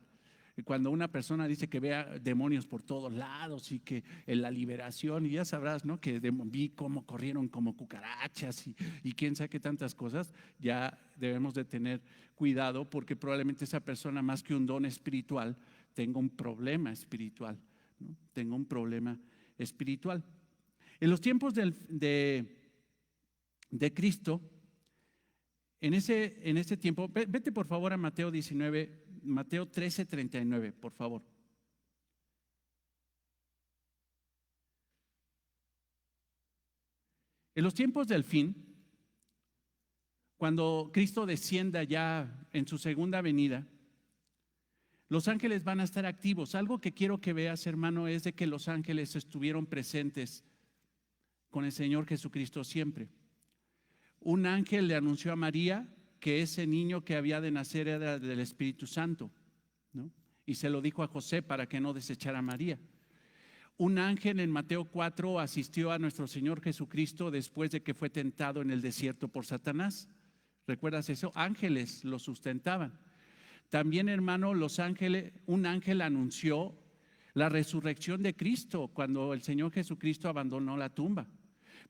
Y cuando una persona dice que ve demonios por todos lados y que en la liberación, y ya sabrás, ¿no? Que vi cómo corrieron como cucarachas y quién sabe qué tantas cosas, ya debemos de tener cuidado, porque probablemente esa persona, más que un don espiritual, tenga un problema espiritual, ¿no? Tenga un problema espiritual. En los tiempos de Cristo, en ese tiempo, vete por favor a Mateo 13:39, por favor. En los tiempos del fin, cuando Cristo descienda ya en su segunda venida, los ángeles van a estar activos. Algo que quiero que veas, hermano, es de que los ángeles estuvieron presentes con el Señor Jesucristo siempre. Un ángel le anunció a María que ese niño que había de nacer era del Espíritu Santo, ¿no? Y se lo dijo a José para que no desechara a María. Un ángel en Mateo 4 asistió a nuestro Señor Jesucristo después de que fue tentado en el desierto por Satanás. ¿Recuerdas eso? Ángeles lo sustentaban. También, hermano, un ángel anunció la resurrección de Cristo cuando el Señor Jesucristo abandonó la tumba.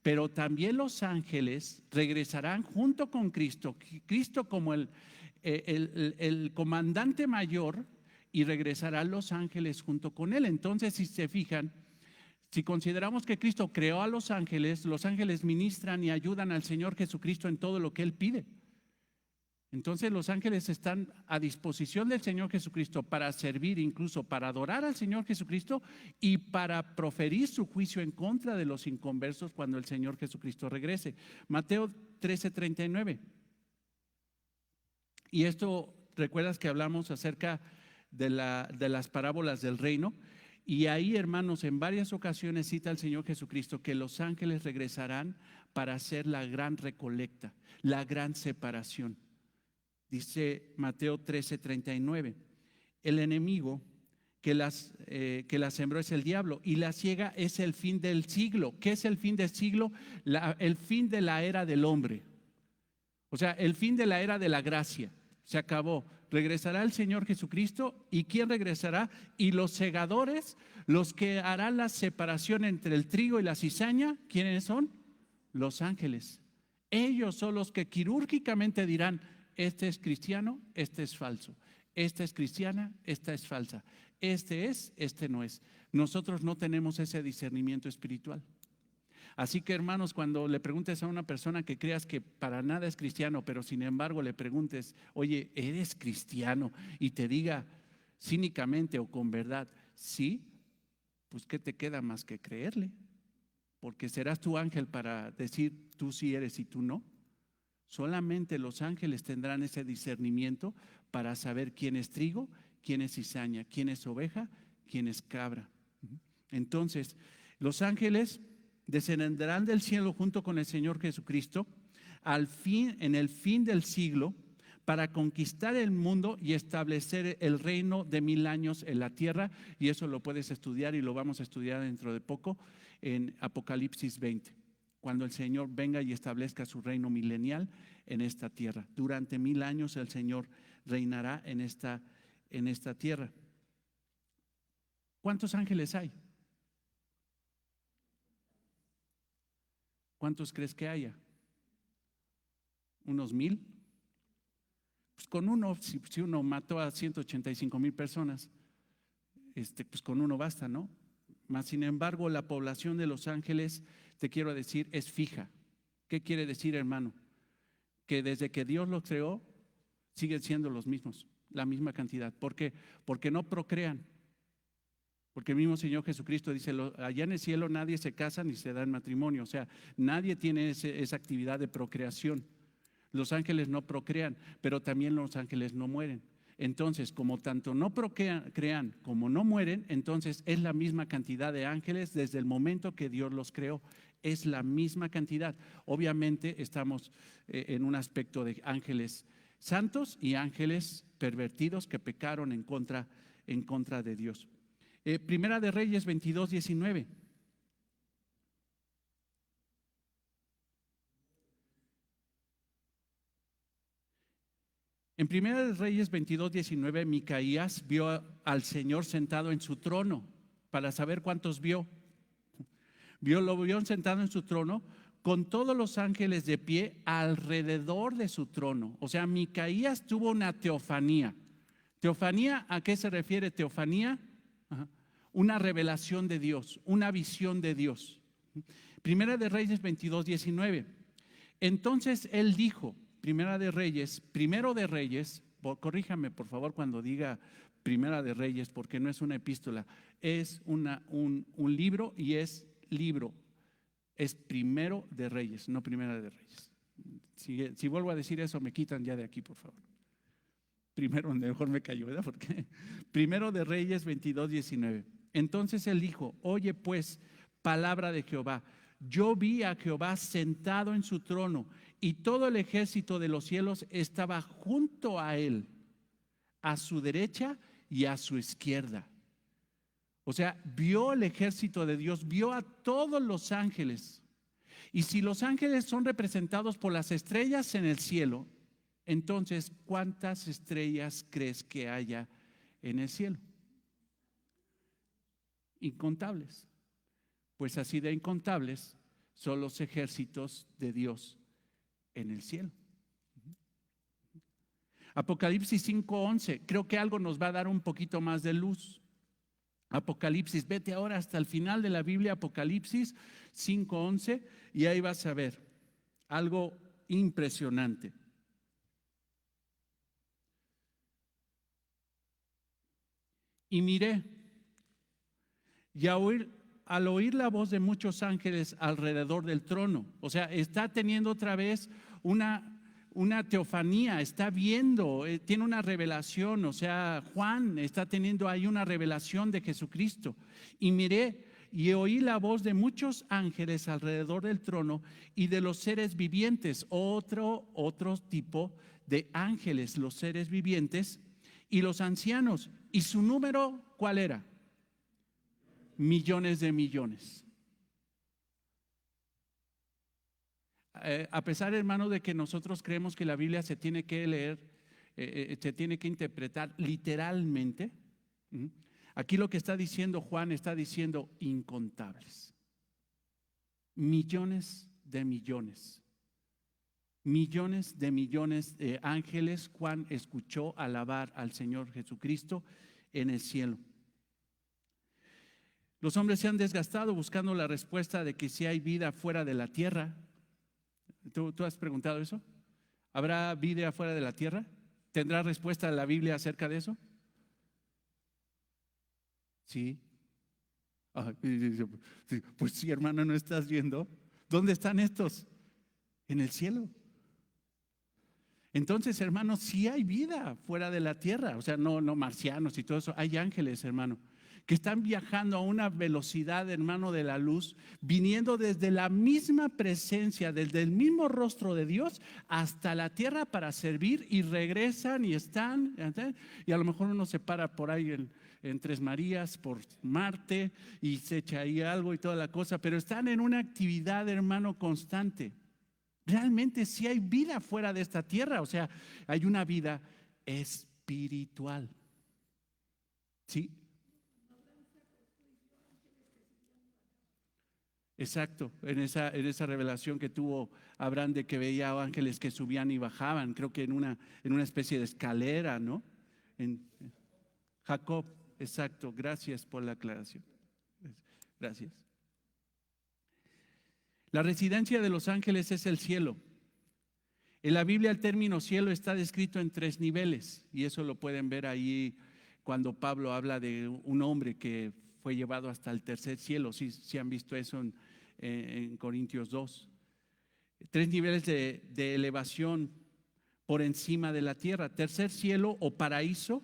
Pero también los ángeles regresarán junto con Cristo, Cristo como el comandante mayor, y regresarán los ángeles junto con él. Entonces, si se fijan, si consideramos que Cristo creó a los ángeles ministran y ayudan al Señor Jesucristo en todo lo que Él pide. Entonces los ángeles están a disposición del Señor Jesucristo para servir, incluso para adorar al Señor Jesucristo y para proferir su juicio en contra de los inconversos cuando el Señor Jesucristo regrese. Mateo 13:39. Y esto, ¿recuerdas que hablamos acerca de las parábolas del reino? Y ahí, hermanos, en varias ocasiones cita el Señor Jesucristo que los ángeles regresarán para hacer la gran recolecta, la gran separación. Dice Mateo 13:39, el enemigo que las sembró es el diablo y la ciega es el fin del siglo. ¿Qué es el fin del siglo? El fin de la era del hombre. O sea, el fin de la era de la gracia. Se acabó. Regresará el Señor Jesucristo. ¿Y quién regresará? Y los segadores, los que harán la separación entre el trigo y la cizaña, ¿quiénes son? Los ángeles. Ellos son los que quirúrgicamente dirán: este es cristiano, este es falso. Esta es cristiana, esta es falsa. Este no es. Nosotros no tenemos ese discernimiento espiritual. Así que, hermanos, cuando le preguntes a una persona que creas que para nada es cristiano, pero sin embargo le preguntes: oye, ¿eres cristiano? Y te diga cínicamente o con verdad: sí, pues ¿qué te queda más que creerle? Porque serás tu ángel para decir tú sí eres y tú no. Solamente los ángeles tendrán ese discernimiento para saber quién es trigo, quién es cizaña, quién es oveja, quién es cabra. Entonces, los ángeles descenderán del cielo junto con el Señor Jesucristo en el fin del siglo, para conquistar el mundo y establecer el reino de 1000 años en la tierra. Y eso lo puedes estudiar y lo vamos a estudiar dentro de poco en Apocalipsis 20. Cuando el Señor venga y establezca su reino milenial en esta tierra. Durante 1000 años el Señor reinará en esta tierra. ¿Cuántos ángeles hay? ¿Cuántos crees que haya? ¿Unos 1000? Pues con uno, si uno mató a 185,000 personas, pues con uno basta, ¿no? Mas sin embargo, la población de los ángeles, te quiero decir, es fija. ¿Qué quiere decir, hermano? Que desde que Dios los creó, siguen siendo los mismos, la misma cantidad. ¿Por qué? Porque no procrean. Porque el mismo Señor Jesucristo dice: allá en el cielo nadie se casa ni se da en matrimonio. O sea, nadie tiene esa actividad de procreación. Los ángeles no procrean, pero también los ángeles no mueren. Entonces, como tanto no procrean como no mueren, entonces es la misma cantidad de ángeles desde el momento que Dios los creó. Es la misma cantidad. Obviamente estamos en un aspecto de ángeles santos y ángeles pervertidos que pecaron en contra de Dios. Primera de Reyes 22:19. En Primera de Reyes 22:19, Micaías vio al Señor sentado en su trono. Para saber cuántos vio. Lo vio sentado en su trono con todos los ángeles de pie alrededor de su trono. O sea, Micaías tuvo una teofanía. ¿Teofanía a qué se refiere teofanía? Una revelación de Dios, una visión de Dios. Primera de Reyes 22:19. Entonces él dijo, primero de Reyes, corríjame por favor cuando diga Primera de Reyes, porque no es una epístola, es un libro y es libro. Es Primero de Reyes, no Primera de Reyes. Si vuelvo a decir eso, me quitan ya de aquí, por favor. Primero, mejor me callo, ¿verdad? Porque Primero de Reyes 22:19. Entonces él dijo: oye pues, palabra de Jehová, yo vi a Jehová sentado en su trono y todo el ejército de los cielos estaba junto a él, a su derecha y a su izquierda. O sea, vio el ejército de Dios, vio a todos los ángeles. Y si los ángeles son representados por las estrellas en el cielo, entonces, ¿cuántas estrellas crees que haya en el cielo? Incontables. Pues así de incontables son los ejércitos de Dios en el cielo. Apocalipsis 5:11, creo que algo nos va a dar un poquito más de luz. Apocalipsis, vete ahora hasta el final de la Biblia, Apocalipsis 5:11, y ahí vas a ver algo impresionante. Y miré, y al oír la voz de muchos ángeles alrededor del trono, o sea, está teniendo otra vez una teofanía, está viendo, tiene una revelación, o sea, Juan está teniendo ahí una revelación de Jesucristo. Y miré y oí la voz de muchos ángeles alrededor del trono y de los seres vivientes, otro tipo de ángeles, los seres vivientes y los ancianos. ¿Y su número cuál era? Millones de millones. A pesar, hermano, de que nosotros creemos que la Biblia se tiene que leer, se tiene que interpretar literalmente, aquí lo que está diciendo Juan, está diciendo incontables. Millones de millones. Millones de millones de ángeles Juan escuchó alabar al Señor Jesucristo en el cielo. Los hombres se han desgastado buscando la respuesta de que si hay vida fuera de la tierra. ¿Tú has preguntado eso? ¿Habrá vida fuera de la tierra? ¿Tendrá respuesta la Biblia acerca de eso? Sí. Pues sí, hermano, ¿no estás viendo? ¿Dónde están estos? En el cielo. Entonces, hermano, sí hay vida fuera de la tierra. O sea, no marcianos y todo eso. Hay ángeles, hermano, que están viajando a una velocidad, hermano, de la luz, viniendo desde la misma presencia, desde el mismo rostro de Dios hasta la tierra para servir, y regresan y están, y a lo mejor uno se para por ahí en Tres Marías, por Marte, y se echa ahí algo y toda la cosa, pero están en una actividad, hermano, constante. Realmente sí hay vida fuera de esta tierra, o sea, hay una vida espiritual. ¿Sí? Exacto, en esa revelación que tuvo Abraham de que veía ángeles que subían y bajaban, creo que en una especie de escalera, ¿no? En Jacob, exacto, gracias por la aclaración. Gracias. La residencia de los ángeles es el cielo. En la Biblia el término cielo está descrito en 3 niveles, y eso lo pueden ver ahí cuando Pablo habla de un hombre que fue llevado hasta el tercer cielo. Si han visto eso en Corintios 2. 3 niveles de elevación por encima de la tierra. Tercer cielo o paraíso,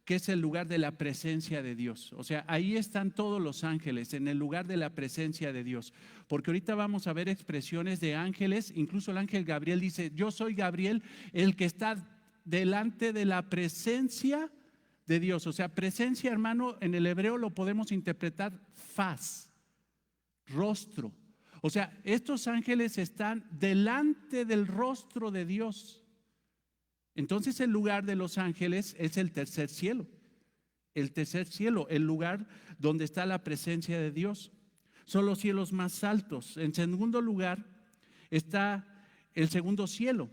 que es el lugar de la presencia de Dios. O sea, ahí están todos los ángeles, en el lugar de la presencia de Dios. Porque ahorita vamos a ver expresiones de ángeles. Incluso el ángel Gabriel dice: yo soy Gabriel, el que está delante de la presencia de Dios. O sea, presencia, hermano, en el hebreo lo podemos interpretar faz, rostro. O sea, estos ángeles están delante del rostro de Dios. Entonces el lugar de los ángeles es el tercer cielo. El tercer cielo, el lugar donde está la presencia de Dios. Son los cielos más altos. En segundo lugar está el segundo cielo,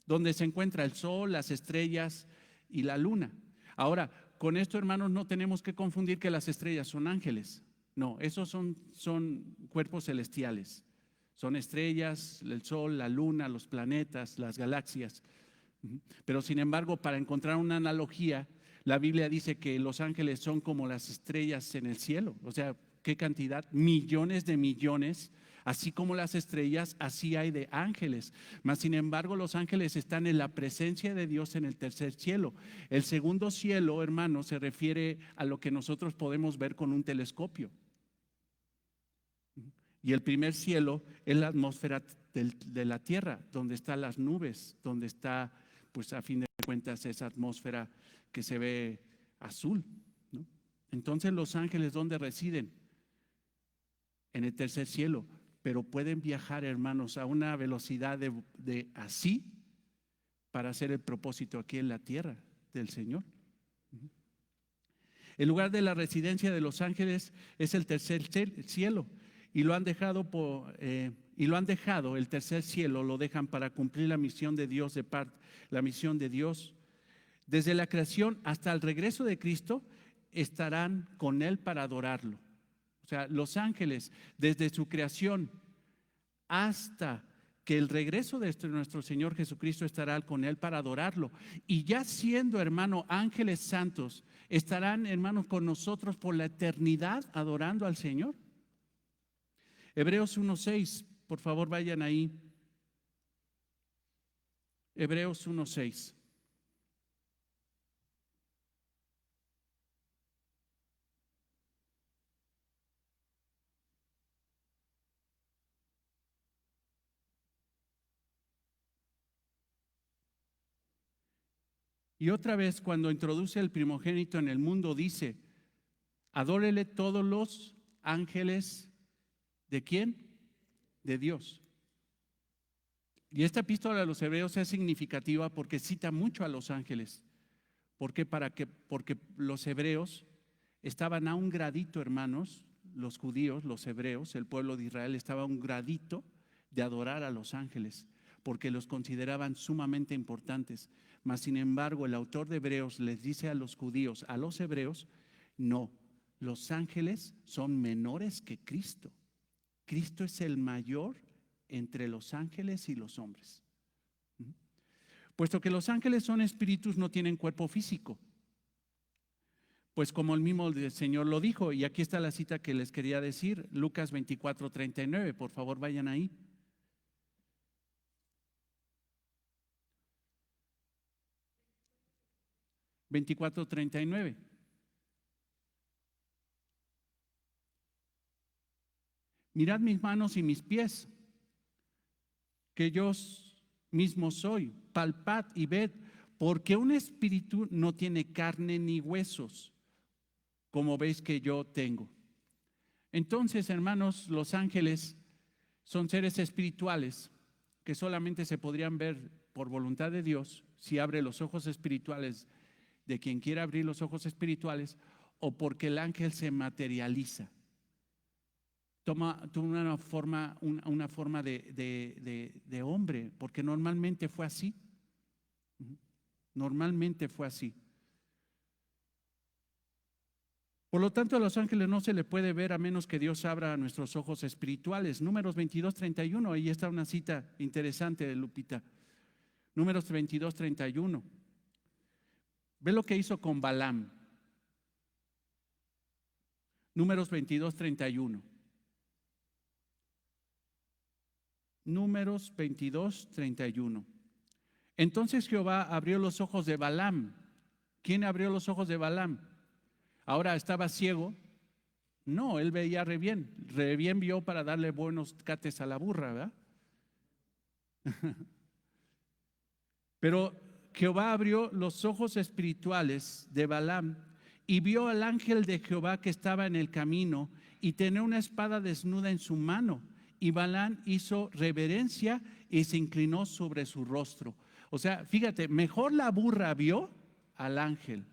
donde se encuentra el sol, las estrellas y la luna. Ahora, con esto, hermanos, no tenemos que confundir que las estrellas son ángeles. No, esos son cuerpos celestiales. Son estrellas, el sol, la luna, los planetas, las galaxias. Pero sin embargo, para encontrar una analogía, la Biblia dice que los ángeles son como las estrellas en el cielo. O sea, ¿qué cantidad? Millones de millones. Así como las estrellas, así hay de ángeles. Mas sin embargo, los ángeles están en la presencia de Dios en el tercer cielo. El segundo cielo, hermano, se refiere a lo que nosotros podemos ver con un telescopio. Y el primer cielo es la atmósfera de la tierra, donde están las nubes, donde está, pues a fin de cuentas, esa atmósfera que se ve azul, ¿no? Entonces los ángeles, ¿dónde residen? En el tercer cielo, pero pueden viajar, hermanos, a una velocidad de así para hacer el propósito aquí en la tierra del Señor. El lugar de la residencia de los ángeles es el tercer cielo y lo han dejado el tercer cielo lo dejan para cumplir la misión de Dios la misión de Dios. Desde la creación hasta el regreso de Cristo estarán con Él para adorarlo. O sea, los ángeles, desde su creación hasta que el regreso de nuestro Señor Jesucristo, estará con Él para adorarlo. Y ya siendo, hermano, ángeles santos, estarán, hermanos, con nosotros por la eternidad adorando al Señor. Hebreos 1:6, por favor vayan ahí. Hebreos 1:6. Y otra vez, cuando introduce el primogénito en el mundo, dice: adórele todos los ángeles. ¿De quién? De Dios. Y esta epístola a los hebreos es significativa porque cita mucho a los ángeles. ¿Por qué? Porque los hebreos estaban a un gradito, hermanos, los judíos, los hebreos, el pueblo de Israel estaba a un gradito de adorar a los ángeles, porque los consideraban sumamente importantes. Mas, sin embargo, el autor de Hebreos les dice a los judíos, a los hebreos: no, los ángeles son menores que Cristo. Cristo es el mayor entre los ángeles y los hombres. Puesto que los ángeles son espíritus, no tienen cuerpo físico. Pues como el mismo Señor lo dijo, y aquí está la cita que les quería decir, Lucas 24:39, por favor vayan ahí. (24:39) Mirad mis manos y mis pies, que yo mismo soy. Palpad y ved, porque un espíritu no tiene carne ni huesos, como veis que yo tengo. Entonces, hermanos, los ángeles son seres espirituales que solamente se podrían ver por voluntad de Dios, si abre los ojos espirituales de quien quiera abrir los ojos espirituales, o porque el ángel se materializa. Toma una forma de hombre, porque normalmente fue así. Normalmente fue así. Por lo tanto, a los ángeles no se le puede ver a menos que Dios abra nuestros ojos espirituales. Números 22:31, ahí está una cita interesante de Lupita. Números 22:31. Ve lo que hizo con Balaam. Números 22:31. Números 22:31. Entonces Jehová abrió los ojos de Balaam. ¿Quién abrió los ojos de Balaam? Ahora, ¿estaba ciego? No, él veía re bien. Re bien vio para darle buenos cates a la burra, ¿verdad? Pero Jehová abrió los ojos espirituales de Balaam y vio al ángel de Jehová que estaba en el camino y tenía una espada desnuda en su mano. Y Balaam hizo reverencia y se inclinó sobre su rostro. O sea, fíjate, mejor la burra vio al ángel.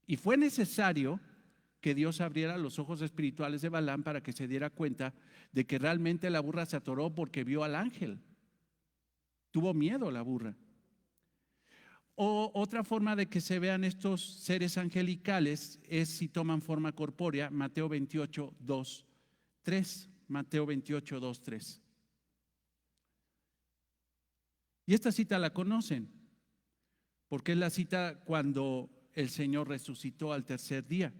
Y fue necesario que Dios abriera los ojos espirituales de Balaam para que se diera cuenta de que realmente la burra se atoró porque vio al ángel. Tuvo miedo la burra. O otra forma de que se vean estos seres angelicales es si toman forma corpórea. Mateo 28:2-3. Mateo 28:2-3. Y esta cita la conocen, porque es la cita cuando el Señor resucitó al tercer día.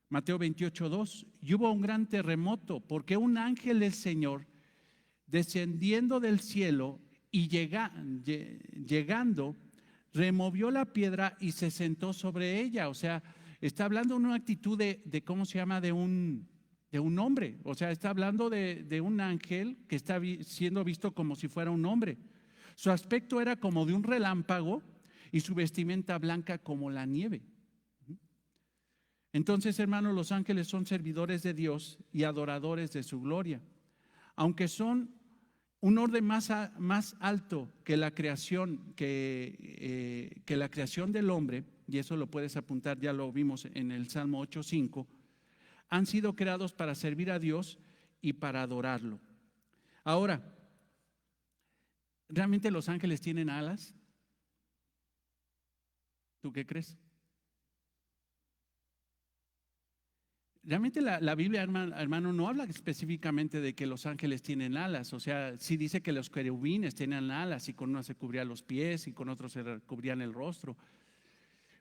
Mateo 28:2. Y hubo un gran terremoto, porque un ángel del Señor, descendiendo del cielo y llegando, removió la piedra y se sentó sobre ella. O sea, está hablando de una actitud ¿cómo se llama? De un hombre. O sea, está hablando de un ángel que está siendo visto como si fuera un hombre. Su aspecto era como de un relámpago y su vestimenta blanca como la nieve. Entonces, hermanos, los ángeles son servidores de Dios y adoradores de su gloria. Aunque son un orden más alto que la creación, que la creación del hombre, y eso lo puedes apuntar, ya lo vimos en el Salmo 8:5, han sido creados para servir a Dios y para adorarlo. Ahora, ¿realmente los ángeles tienen alas? ¿Tú qué crees? Realmente la Biblia, hermano, no habla específicamente de que los ángeles tienen alas. O sea, sí dice que los querubines tenían alas y con uno se cubrían los pies y con otros se cubrían el rostro.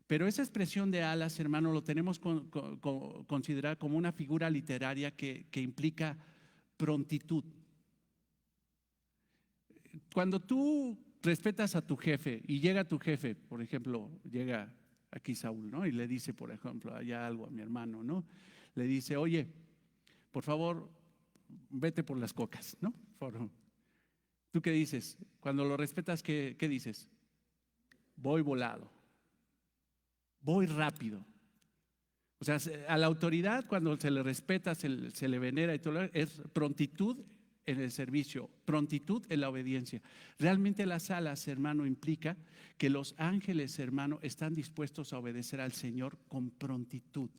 Pero esa expresión de alas, hermano, lo tenemos considerar como una figura literaria que implica prontitud. Cuando tú respetas a tu jefe y llega tu jefe, por ejemplo, llega aquí Saúl, ¿no? Y le dice, por ejemplo, allá algo a mi hermano, ¿no? Le dice, oye, por favor, vete por las cocas, ¿no? ¿Tú qué dices? Cuando lo respetas, ¿qué dices? Voy volado, voy rápido. O sea, a la autoridad, cuando se le respeta, se le venera y todo, es prontitud en el servicio, prontitud en la obediencia. Realmente las alas, hermano, implica que los ángeles, hermano, están dispuestos a obedecer al Señor con prontitud,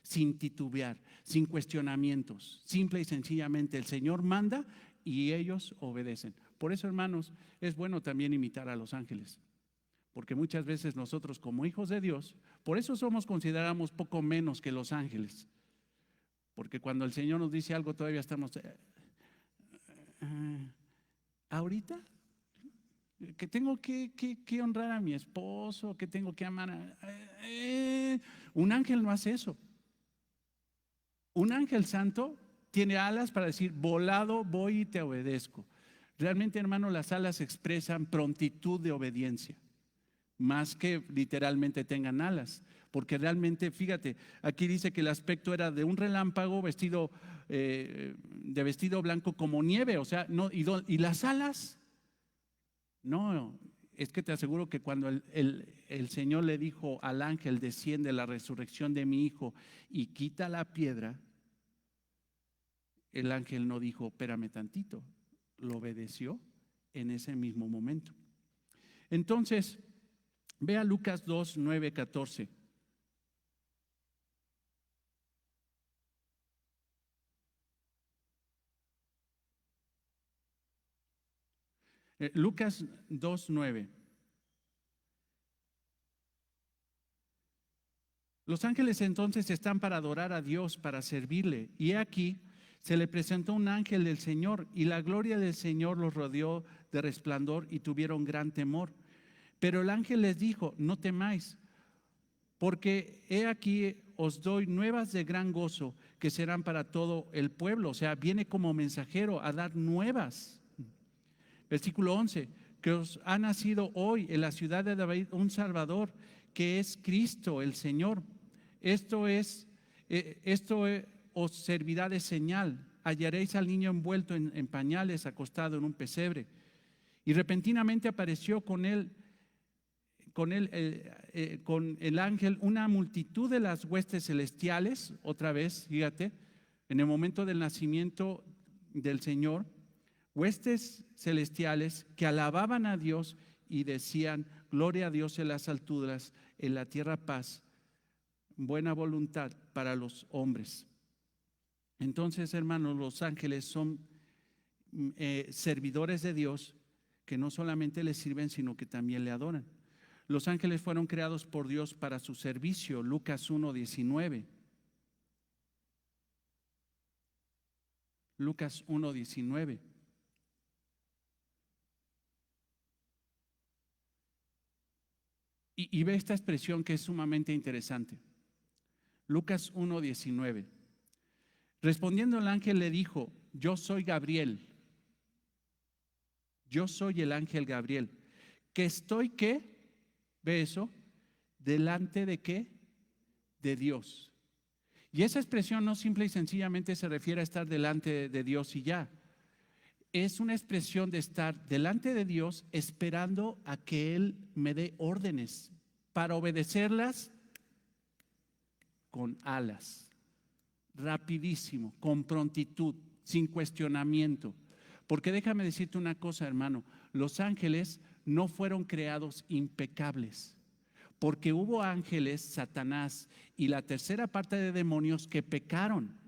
sin titubear, sin cuestionamientos. Simple y sencillamente el Señor manda y ellos obedecen. Por eso, hermanos, es bueno también imitar a los ángeles, porque muchas veces nosotros como hijos de Dios, por eso consideramos poco menos que los ángeles, porque cuando el Señor nos dice algo todavía estamos, ahorita, que tengo que honrar a mi esposo, que tengo que amar un ángel no hace eso. Un ángel santo tiene alas para decir, volado voy y te obedezco. Realmente, hermano, las alas expresan prontitud de obediencia, más que literalmente tengan alas, porque realmente, fíjate, aquí dice que el aspecto era de un relámpago de vestido blanco como nieve, o sea, no, y las alas, no, es que te aseguro que cuando el Señor le dijo al ángel, desciende la resurrección de mi hijo y quita la piedra, el ángel no dijo, espérame tantito, lo obedeció en ese mismo momento. Entonces, ve a Lucas 2, 9, 14. Lucas 2, 9. Los ángeles entonces están para adorar a Dios, para servirle. Y aquí se le presentó un ángel del Señor y la gloria del Señor los rodeó de resplandor y tuvieron gran temor. Pero el ángel les dijo, no temáis, porque he aquí os doy nuevas de gran gozo que serán para todo el pueblo. O sea, viene como mensajero a dar nuevas. Versículo 11, que os ha nacido hoy en la ciudad de David un Salvador, que es Cristo el Señor. Esto os servirá de señal. Hallaréis al niño envuelto en pañales, acostado en un pesebre. Y repentinamente apareció con el ángel una multitud de las huestes celestiales, otra vez, fíjate, en el momento del nacimiento del Señor, huestes celestiales que alababan a Dios y decían, gloria a Dios en las alturas, en la tierra paz, buena voluntad para los hombres. Entonces, hermanos, los ángeles son servidores de Dios que no solamente le sirven, sino que también le adoran. Los ángeles fueron creados por Dios para su servicio, Lucas 1:19. Lucas 1:19. Y ve esta expresión que es sumamente interesante. Lucas 1:19. Respondiendo el ángel le dijo, yo soy Gabriel. Yo soy el ángel Gabriel. Que estoy, ¿qué? ¿Ve eso? ¿Delante de qué? De Dios. Y esa expresión no simple y sencillamente se refiere a estar delante de Dios y ya. Es una expresión de estar delante de Dios esperando a que Él me dé órdenes para obedecerlas con alas, rapidísimo, con prontitud, sin cuestionamiento. Porque déjame decirte una cosa, hermano, los ángeles no fueron creados impecables, porque hubo ángeles, Satanás y la tercera parte de demonios que pecaron.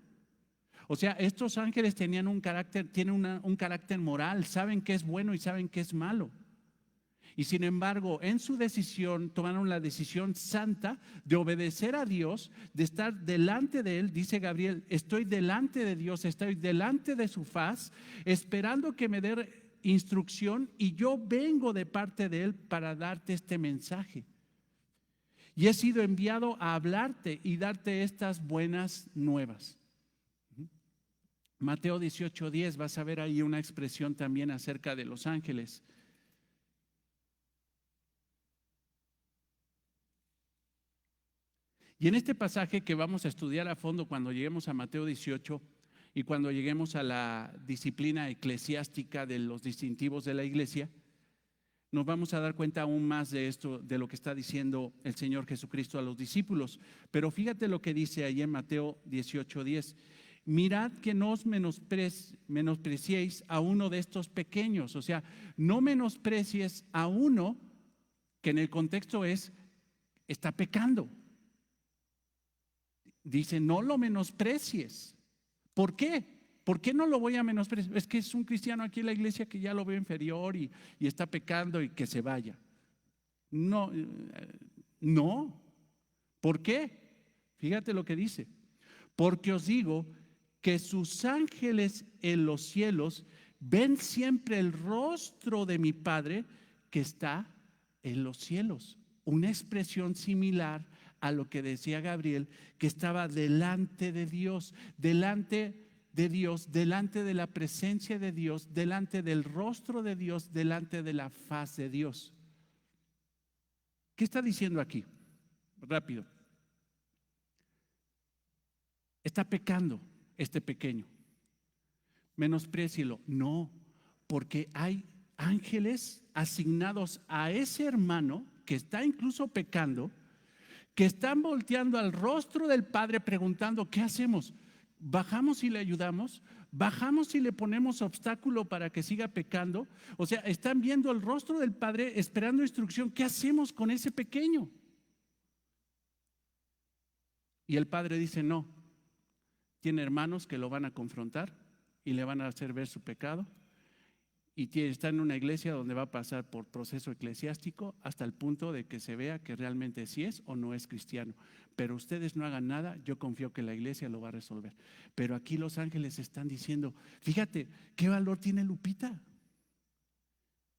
O sea, estos ángeles tenían un carácter, tienen un carácter moral, saben qué es bueno y saben qué es malo. Y sin embargo, en su decisión, tomaron la decisión santa de obedecer a Dios, de estar delante de Él. Dice Gabriel, estoy delante de Dios, estoy delante de su faz, esperando que me dé instrucción, y yo vengo de parte de Él para darte este mensaje. Y he sido enviado a hablarte y darte estas buenas nuevas. Mateo 18:10, vas a ver ahí una expresión también acerca de los ángeles. Y en este pasaje que vamos a estudiar a fondo cuando lleguemos a Mateo 18 y cuando lleguemos a la disciplina eclesiástica de los distintivos de la iglesia, nos vamos a dar cuenta aún más de esto, de lo que está diciendo el Señor Jesucristo a los discípulos. Pero fíjate lo que dice ahí en Mateo 18:10. Mirad que no os menospreciéis a uno de estos pequeños. O sea, no menosprecies a uno que en el contexto está pecando. Dice, no lo menosprecies. ¿Por qué? ¿Por qué no lo voy a menospreciar? Es que es un cristiano aquí en la iglesia que ya lo veo inferior y está pecando y que se vaya. No, no. ¿Por qué? Fíjate lo que dice. Porque os digo que sus ángeles en los cielos ven siempre el rostro de mi Padre que está en los cielos. Una expresión similar a lo que decía Gabriel, que estaba delante de Dios, delante de la presencia de Dios, delante del rostro de Dios, delante de la faz de Dios. ¿Qué está diciendo aquí? Rápido. Está pecando este pequeño. Menosprécielo. No, porque hay ángeles asignados a ese hermano que está incluso pecando, que están volteando al rostro del Padre preguntando, ¿qué hacemos? ¿Bajamos y le ayudamos? ¿Bajamos y le ponemos obstáculo para que siga pecando? O sea, están viendo el rostro del Padre esperando instrucción. ¿Qué hacemos con ese pequeño? Y el Padre dice, no, tiene hermanos que lo van a confrontar y le van a hacer ver su pecado. Y está en una iglesia donde va a pasar por proceso eclesiástico hasta el punto de que se vea que realmente sí es o no es cristiano. Pero ustedes no hagan nada, yo confío que la iglesia lo va a resolver. Pero aquí los ángeles están diciendo, fíjate, ¿qué valor tiene Lupita?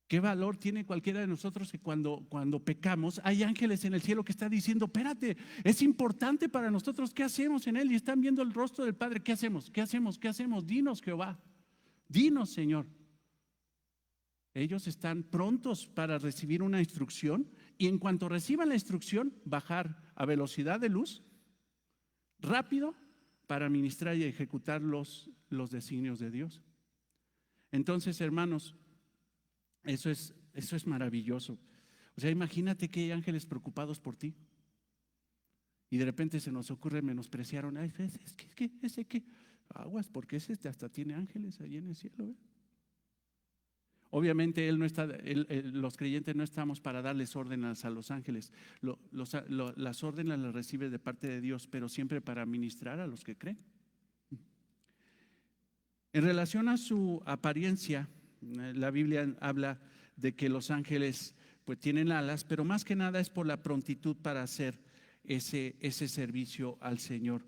¿Qué valor tiene cualquiera de nosotros que cuando pecamos hay ángeles en el cielo que están diciendo, espérate, es importante para nosotros, ¿qué hacemos en él? Y están viendo el rostro del Padre, ¿qué hacemos? ¿Qué hacemos? ¿Qué hacemos? Dinos, Jehová, dinos, Señor. Ellos están prontos para recibir una instrucción y en cuanto reciban la instrucción, bajar a velocidad de luz, rápido, para ministrar y ejecutar los designios de Dios. Entonces, hermanos, eso es maravilloso. O sea, imagínate que hay ángeles preocupados por ti y de repente se nos ocurre menospreciar. Ay, ese que aguas, porque ese hasta tiene ángeles ahí en el cielo, ¿eh? Obviamente los creyentes no estamos para darles órdenes a los ángeles. Las órdenes las recibe de parte de Dios, pero siempre para ministrar a los que creen. En relación a su apariencia, la Biblia habla de que los ángeles pues tienen alas, pero más que nada es por la prontitud para hacer ese servicio al Señor.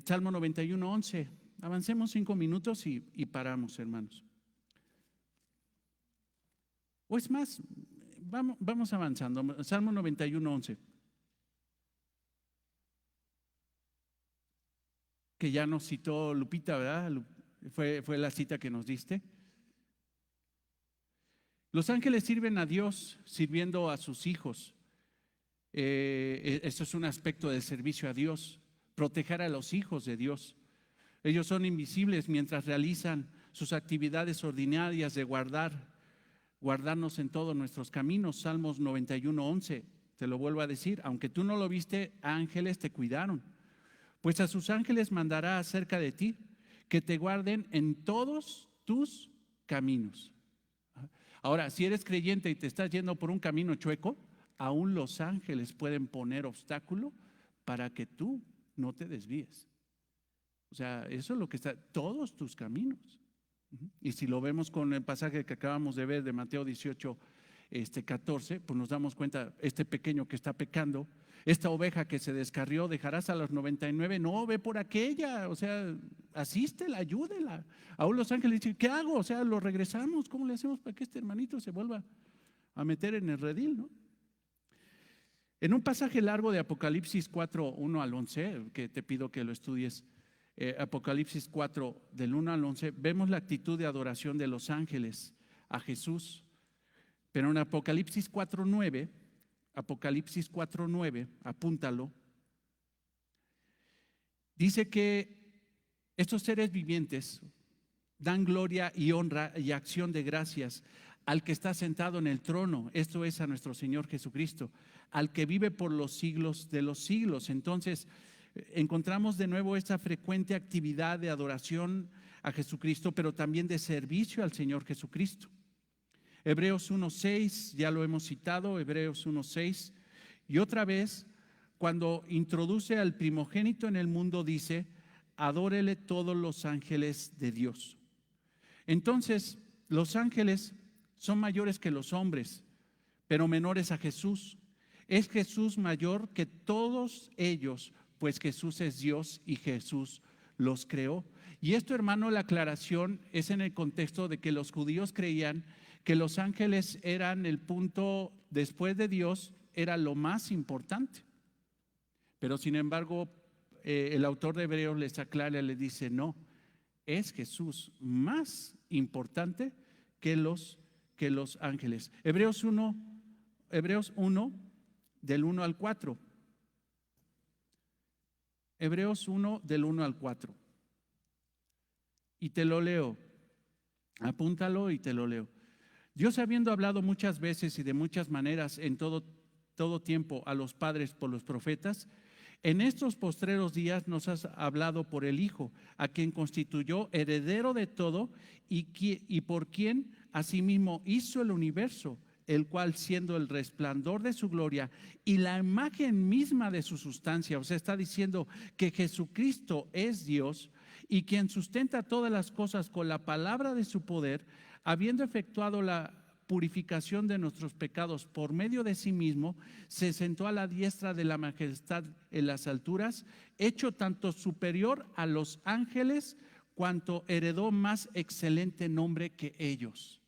Salmo 91:11. Avancemos 5 minutos y paramos, hermanos. O es más, vamos avanzando. Salmo 91:11. Que ya nos citó Lupita, ¿verdad? Fue la cita que nos diste. Los ángeles sirven a Dios sirviendo a sus hijos. Esto es un aspecto del servicio a Dios, proteger a los hijos de Dios. Ellos son invisibles mientras realizan sus actividades ordinarias de guardarnos en todos nuestros caminos. Salmos 91:11. te lo vuelvo a decir, aunque tú no lo viste, ángeles te cuidaron. Pues a sus ángeles mandará acerca de ti, que te guarden en todos tus caminos. Ahora, si eres creyente y te estás yendo por un camino chueco, aún los ángeles pueden poner obstáculo para que tú no te desvíes. O sea, eso es lo que está, todos tus caminos. Y si lo vemos con el pasaje que acabamos de ver de Mateo 18, 14, pues nos damos cuenta, este pequeño que está pecando, esta oveja que se descarrió, dejarás a los 99, no, ve por aquella, o sea, asístela, ayúdela. Aún los ángeles dicen, ¿qué hago? O sea, lo regresamos, ¿cómo le hacemos para que este hermanito se vuelva a meter en el redil, no? En un pasaje largo de Apocalipsis 4, 1 al 11, que te pido que lo estudies, Apocalipsis 4, del 1 al 11, vemos la actitud de adoración de los ángeles a Jesús. Pero en Apocalipsis 4:9, apúntalo, dice que estos seres vivientes dan gloria y honra y acción de gracias al que está sentado en el trono, esto es a nuestro Señor Jesucristo, al que vive por los siglos de los siglos. Entonces, encontramos de nuevo esta frecuente actividad de adoración a Jesucristo, pero también de servicio al Señor Jesucristo. Hebreos 1:6, ya lo hemos citado, Hebreos 1:6, y otra vez, cuando introduce al primogénito en el mundo, dice, adórele todos los ángeles de Dios. Entonces, los ángeles son mayores que los hombres, pero menores a Jesús. Es Jesús mayor que todos ellos, pues Jesús es Dios y Jesús los creó. Y esto, hermano, la aclaración es en el contexto de que los judíos creían que los ángeles eran el punto después de Dios, era lo más importante. Pero sin embargo, el autor de Hebreos les aclara, les dice, no, es Jesús más importante que los ángeles. Hebreos 1, del 1 al 4. Hebreos 1, del 1 al 4. Y te lo leo, apúntalo y te lo leo. Dios, habiendo hablado muchas veces y de muchas maneras en todo tiempo a los padres por los profetas, en estos postreros días nos has hablado por el Hijo, a quien constituyó heredero de todo y por quien asimismo hizo el universo, el cual, siendo el resplandor de su gloria y la imagen misma de su sustancia, o sea, está diciendo que Jesucristo es Dios y quien sustenta todas las cosas con la palabra de su poder, habiendo efectuado la purificación de nuestros pecados por medio de sí mismo, se sentó a la diestra de la majestad en las alturas, hecho tanto superior a los ángeles, cuanto heredó más excelente nombre que ellos.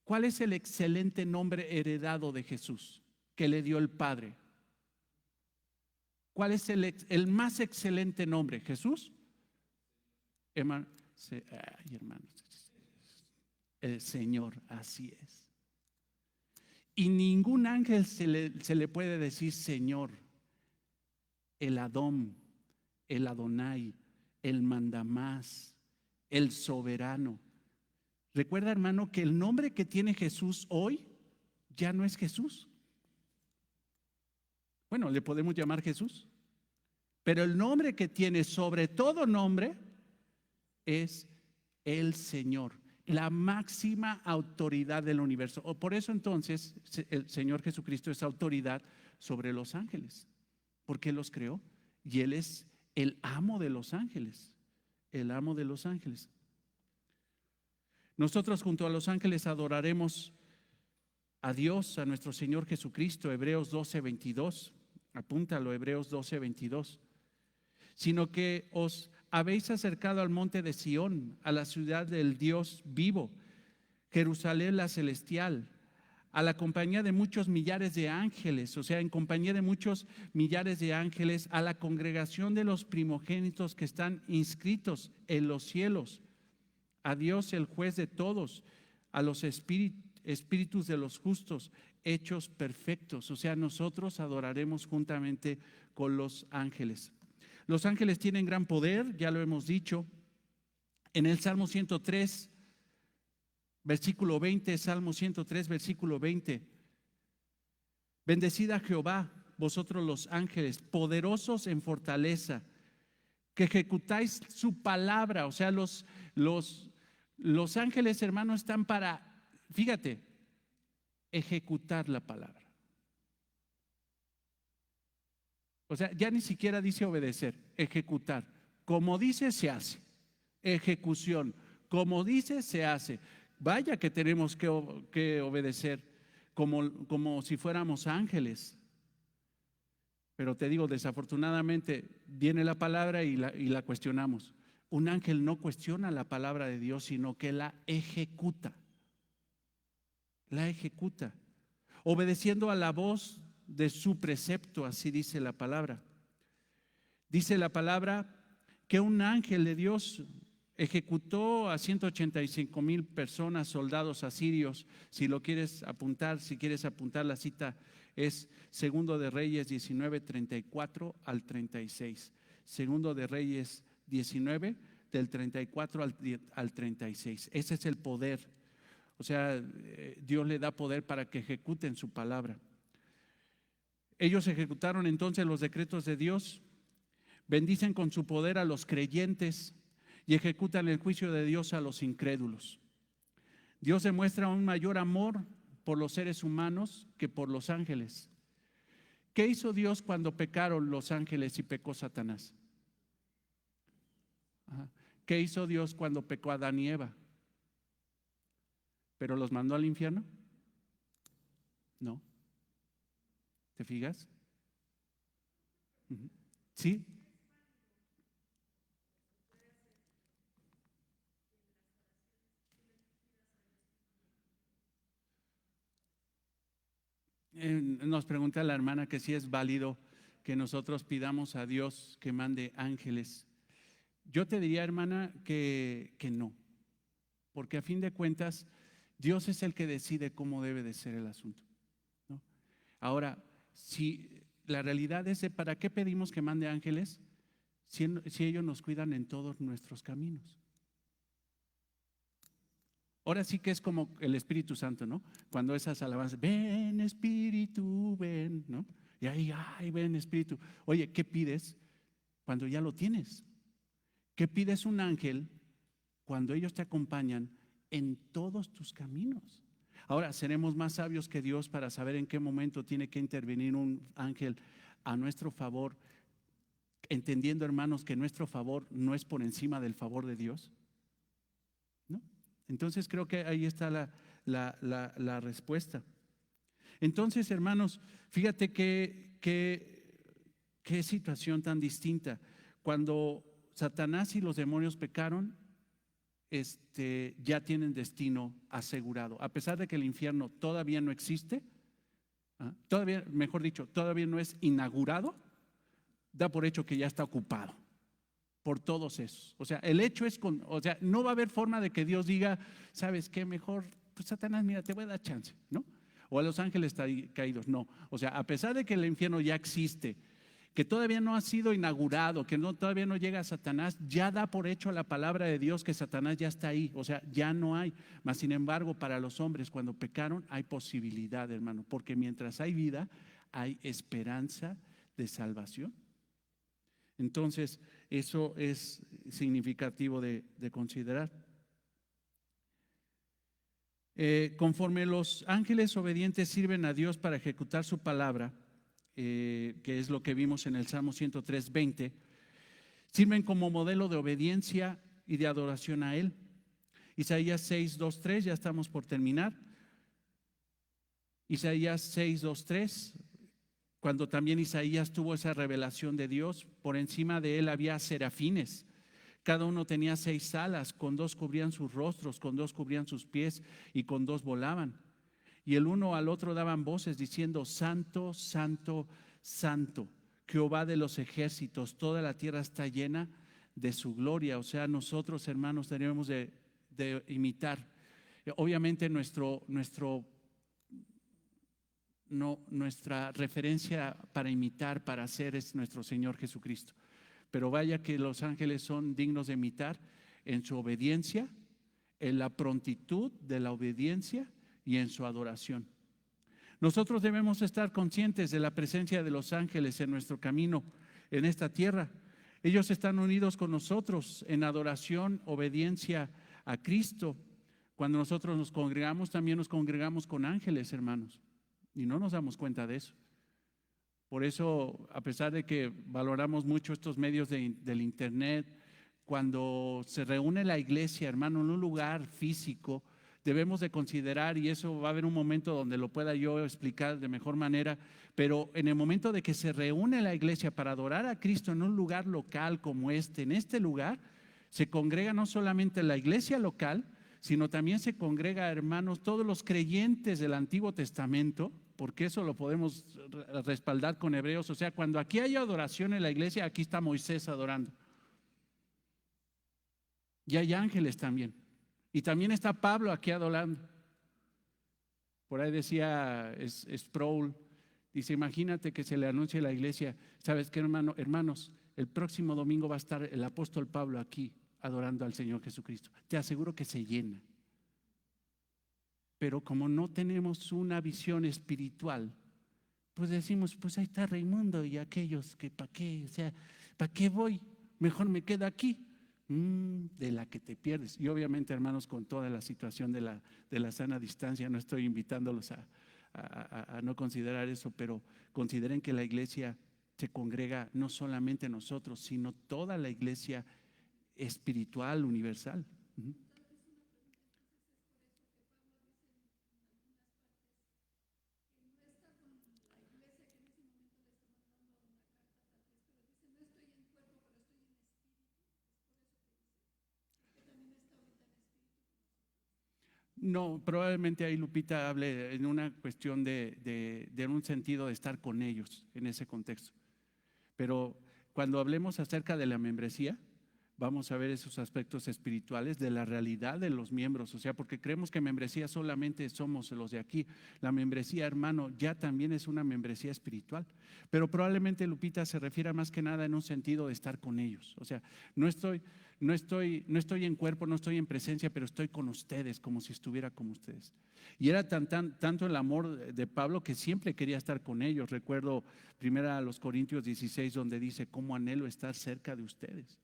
¿Cuál es el excelente nombre heredado de Jesús que le dio el Padre? ¿Cuál es el más excelente nombre? ¿Jesús? Hermanos, el Señor, así es. Y ningún ángel se le puede decir Señor. El Adón, el Adonai, el mandamás, el soberano. Recuerda, hermano, que el nombre que tiene Jesús hoy ya no es Jesús. Bueno, le podemos llamar Jesús, pero el nombre que tiene sobre todo nombre es el Señor, la máxima autoridad del universo. Por eso entonces el Señor Jesucristo es autoridad sobre los ángeles, porque Él los creó y Él es el amo de los ángeles, el amo de los ángeles. Nosotros junto a los ángeles adoraremos a Dios, a nuestro Señor Jesucristo. Hebreos 12:22, apúntalo, Hebreos 12:22. Sino que os habéis acercado al monte de Sión, a la ciudad del Dios vivo, Jerusalén la celestial, a la compañía de muchos millares de ángeles, o sea, en compañía de muchos millares de ángeles, a la congregación de los primogénitos que están inscritos en los cielos, a Dios el juez de todos, a los espíritus de los justos hechos perfectos. O sea, nosotros adoraremos juntamente con los ángeles. Los ángeles tienen gran poder, ya lo hemos dicho. En el Salmo 103, versículo 20, Salmo 103, versículo 20, Bendecid a Jehová, vosotros los ángeles, poderosos en fortaleza, que ejecutáis su palabra. O sea, los ángeles, hermanos, están para, fíjate, ejecutar la palabra. O sea, ya ni siquiera dice obedecer, ejecutar. Como dice, se hace. Ejecución. Como dice, se hace. Vaya que tenemos que obedecer como si fuéramos ángeles. Pero te digo, desafortunadamente viene la palabra y la cuestionamos. Un ángel no cuestiona la palabra de Dios, sino que la ejecuta. La ejecuta. Obedeciendo a la voz de su precepto, así dice la palabra. Dice la palabra que un ángel de Dios ejecutó a 185,000 personas, soldados asirios. Si lo quieres apuntar, si quieres apuntar la cita, es Segundo de Reyes 19, 34 al 36. Segundo de Reyes 19, del 34 al 36. Ese es el poder. O sea, Dios le da poder para que ejecuten su palabra. Ellos ejecutaron entonces los decretos de Dios, bendicen con su poder a los creyentes y ejecutan el juicio de Dios a los incrédulos. Dios demuestra un mayor amor por los seres humanos que por los ángeles. ¿Qué hizo Dios cuando pecaron los ángeles y pecó Satanás? ¿Qué hizo Dios cuando pecó Adán y Eva? ¿Pero los mandó al infierno? No. ¿Te fijas? ¿Sí? Nos pregunta la hermana que si es válido que nosotros pidamos a Dios que mande ángeles. Yo te diría, hermana, que no, porque a fin de cuentas Dios es el que decide cómo debe de ser el asunto, ¿no? Ahora, si la realidad es ¿para qué pedimos que mande ángeles si ellos nos cuidan en todos nuestros caminos? Ahora sí que es como el Espíritu Santo, ¿no? Cuando esas alabanzas, ven Espíritu, ven, ¿no? Y ahí, ay, ven Espíritu. Oye, ¿qué pides cuando ya lo tienes? ¿Qué pides un ángel cuando ellos te acompañan en todos tus caminos? Ahora, seremos más sabios que Dios para saber en qué momento tiene que intervenir un ángel a nuestro favor, entendiendo, hermanos, que nuestro favor no es por encima del favor de Dios, ¿no? Entonces creo que ahí está la respuesta. Entonces, hermanos, fíjate qué situación tan distinta. Cuando Satanás y los demonios pecaron, ya tienen destino asegurado. A pesar de que el infierno todavía no existe, todavía, mejor dicho, todavía no es inaugurado, da por hecho que ya está ocupado por todos esos. O sea, el hecho es o sea, no va a haber forma de que Dios diga, ¿sabes qué? Mejor, pues Satanás, mira, te voy a dar chance, ¿no? O a los ángeles caídos, no. O sea, a pesar de que el infierno ya existe, que todavía no ha sido inaugurado, que todavía no llega a Satanás, ya da por hecho la palabra de Dios que Satanás ya está ahí, o sea, ya no hay. Mas sin embargo, para los hombres cuando pecaron hay posibilidad, hermano, porque mientras hay vida, hay esperanza de salvación. Entonces, eso es significativo de considerar. Conforme los ángeles obedientes sirven a Dios para ejecutar su palabra, que es lo que vimos en el Salmo 103:20, sirven como modelo de obediencia y de adoración a Él. Isaías 6:2-3, ya estamos por terminar. Isaías 6:2-3, cuando también Isaías tuvo esa revelación de Dios, por encima de él había serafines. Cada uno tenía 6 alas, con 2 cubrían sus rostros, con 2 cubrían sus pies y con 2 volaban. Y el uno al otro daban voces diciendo, Santo, Santo, Santo, Jehová de los ejércitos, toda la tierra está llena de su gloria. O sea, nosotros, hermanos, tenemos de imitar. Obviamente nuestra referencia para imitar, para hacer, es nuestro Señor Jesucristo. Pero vaya que los ángeles son dignos de imitar en su obediencia, en la prontitud de la obediencia y en su adoración. Nosotros debemos estar conscientes de la presencia de los ángeles en nuestro camino, en esta tierra. Ellos están unidos con nosotros en adoración, obediencia a Cristo. Cuando nosotros nos congregamos, también nos congregamos con ángeles, hermanos, y no nos damos cuenta de eso. Por eso, a pesar de que valoramos mucho estos medios del internet, cuando se reúne la iglesia, hermano, en un lugar físico, debemos de considerar, y eso va a haber un momento donde lo pueda yo explicar de mejor manera, pero en el momento de que se reúne la iglesia para adorar a Cristo en un lugar local como en este lugar, se congrega no solamente la iglesia local, sino también se congrega, hermanos, todos los creyentes del Antiguo Testamento, porque eso lo podemos respaldar con Hebreos. O sea, cuando aquí hay adoración en la iglesia, aquí está Moisés adorando. Y hay ángeles también. Y también está Pablo aquí adorando. Por ahí decía Sproul, dice, imagínate que se le anuncie a la iglesia, ¿sabes qué, hermanos? El próximo domingo va a estar el apóstol Pablo aquí adorando al Señor Jesucristo. Te aseguro que se llena. Pero como no tenemos una visión espiritual, pues decimos, pues ahí está Raimundo y aquellos que ¿para qué? O sea, ¿para qué voy? Mejor me quedo aquí. De la que te pierdes. Y obviamente, hermanos, con toda la situación de la sana distancia, no estoy invitándolos a no considerar eso, pero consideren que la iglesia se congrega no solamente nosotros, sino toda la iglesia espiritual, universal. No, probablemente ahí Lupita hable en una cuestión de un sentido de estar con ellos en ese contexto. Pero cuando hablemos acerca de la membresía, vamos a ver esos aspectos espirituales de la realidad de los miembros. O sea, porque creemos que membresía solamente somos los de aquí. La membresía, hermano, ya también es una membresía espiritual. Pero probablemente Lupita se refiere más que nada en un sentido de estar con ellos. O sea, no estoy en cuerpo, no estoy en presencia, pero estoy con ustedes, como si estuviera con ustedes. Y era tanto el amor de Pablo que siempre quería estar con ellos. Recuerdo 1 Corintios 16, donde dice, cómo anhelo estar cerca de ustedes.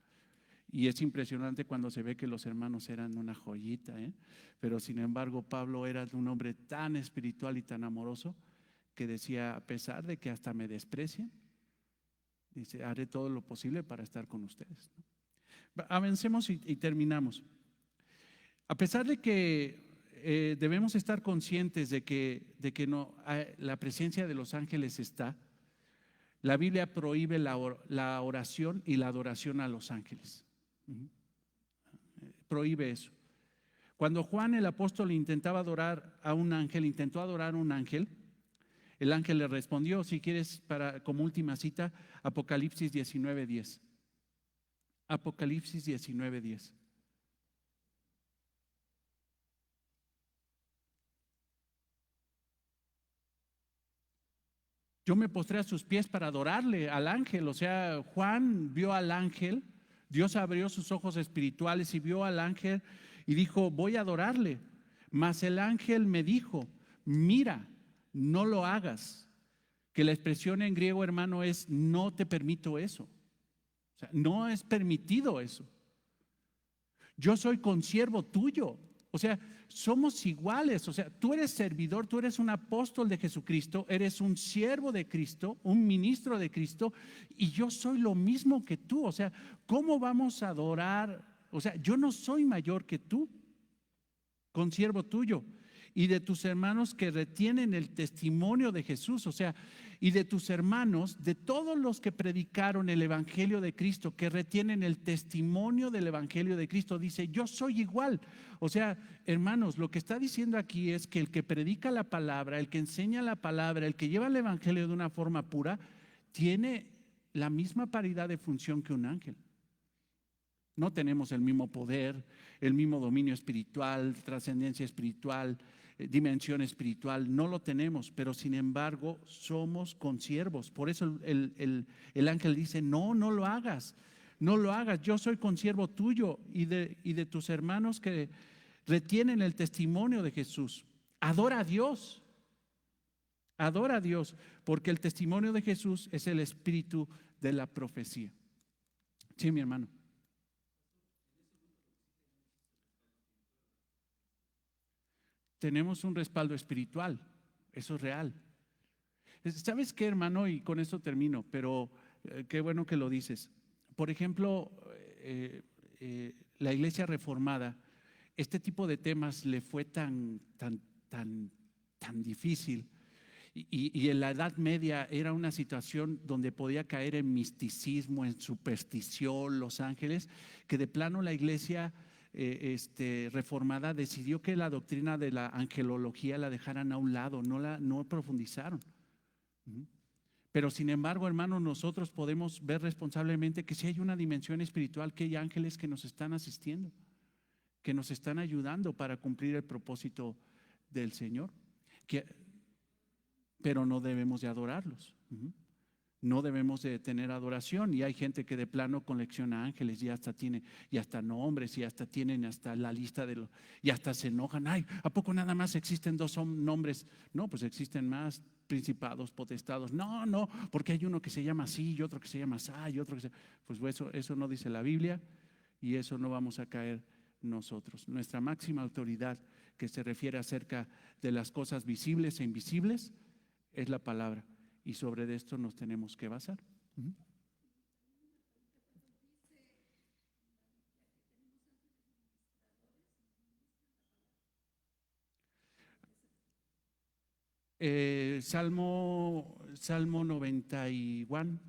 Y es impresionante cuando se ve que los hermanos eran una joyita, pero sin embargo Pablo era un hombre tan espiritual y tan amoroso que decía, a pesar de que hasta me desprecian, dice, haré todo lo posible para estar con ustedes. Avancemos y terminamos. A pesar de que debemos estar conscientes de que no, la presencia de los ángeles está, la Biblia prohíbe la oración y la adoración a los ángeles. Prohíbe eso. Cuando Juan el apóstol intentó adorar a un ángel, el ángel le respondió, si quieres, como última cita, Apocalipsis 19:10. Apocalipsis 19:10. Yo me postré a sus pies para adorarle al ángel. O sea, Juan vio al ángel, Dios abrió sus ojos espirituales y vio al ángel y dijo, voy a adorarle. Mas el ángel me dijo, mira, no lo hagas. Que la expresión en griego, hermano, es no te permito eso. O sea, no es permitido eso. Yo soy consiervo tuyo. O sea, somos iguales. O sea, tú eres servidor, tú eres un apóstol de Jesucristo, eres un siervo de Cristo, un ministro de Cristo, y yo soy lo mismo que tú. O sea, ¿cómo vamos a adorar? O sea, yo no soy mayor que tú, consiervo tuyo, y de tus hermanos que retienen el testimonio de Jesús. O sea, y de tus hermanos, de todos los que predicaron el evangelio de Cristo, que retienen el testimonio del evangelio de Cristo, dice, yo soy igual. O sea, hermanos, lo que está diciendo aquí es que el que predica la palabra, el que enseña la palabra, el que lleva el evangelio de una forma pura, tiene la misma paridad de función que un ángel. No tenemos el mismo poder, el mismo dominio espiritual, trascendencia espiritual, dimensión espiritual, no lo tenemos, pero sin embargo somos consiervos. Por eso el ángel dice, no lo hagas, no lo hagas, yo soy consiervo tuyo y de tus hermanos que retienen el testimonio de Jesús. Adora a Dios. Adora a Dios, porque el testimonio de Jesús es el espíritu de la profecía. Sí, mi hermano. Tenemos un respaldo espiritual, eso es real. ¿Sabes qué, hermano? Y con esto termino, pero qué bueno que lo dices. Por ejemplo, la iglesia reformada, este tipo de temas le fue tan difícil. Y en la Edad Media era una situación donde podía caer en misticismo, en superstición, los ángeles, que de plano la iglesia reformada decidió que la doctrina de la angelología la dejaran a un lado, no profundizaron. Pero sin embargo, hermanos, nosotros podemos ver responsablemente que sí hay una dimensión espiritual, que hay ángeles que nos están asistiendo, que nos están ayudando para cumplir el propósito del Señor, pero no debemos de adorarlos. No debemos de tener adoración, y hay gente que de plano colecciona ángeles y hasta tiene, y hasta nombres, y hasta tienen hasta la lista de los, y hasta se enojan. Ay, ¿a poco nada más existen dos nombres? No, pues existen más: principados, potestados. No, porque hay uno que se llama así y otro que se llama así y otro que se… Pues eso no dice la Biblia, y eso no vamos a caer nosotros. Nuestra máxima autoridad, que se refiere acerca de las cosas visibles e invisibles, es la palabra. Y sobre esto nos tenemos que basar. Salmo 91.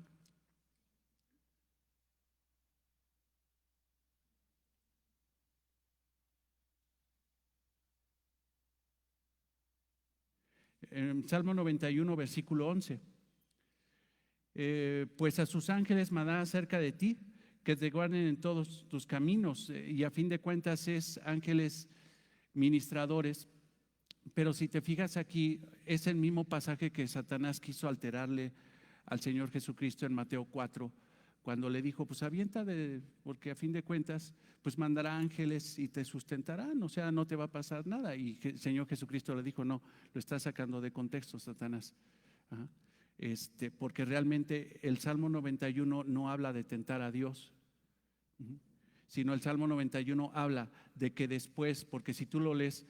Salmo 91, versículo 11. Pues a sus ángeles mandará cerca de ti, que te guarden en todos tus caminos. Y a fin de cuentas es ángeles ministradores. Pero si te fijas aquí, es el mismo pasaje que Satanás quiso alterarle al Señor Jesucristo en Mateo 4, cuando le dijo, pues avienta, porque a fin de cuentas, pues mandará ángeles y te sustentarán, o sea, no te va a pasar nada. Y el Señor Jesucristo le dijo, no, lo estás sacando de contexto, Satanás. Ajá. Porque realmente el Salmo 91 no habla de tentar a Dios, sino el Salmo 91 habla de que después, porque si tú lo lees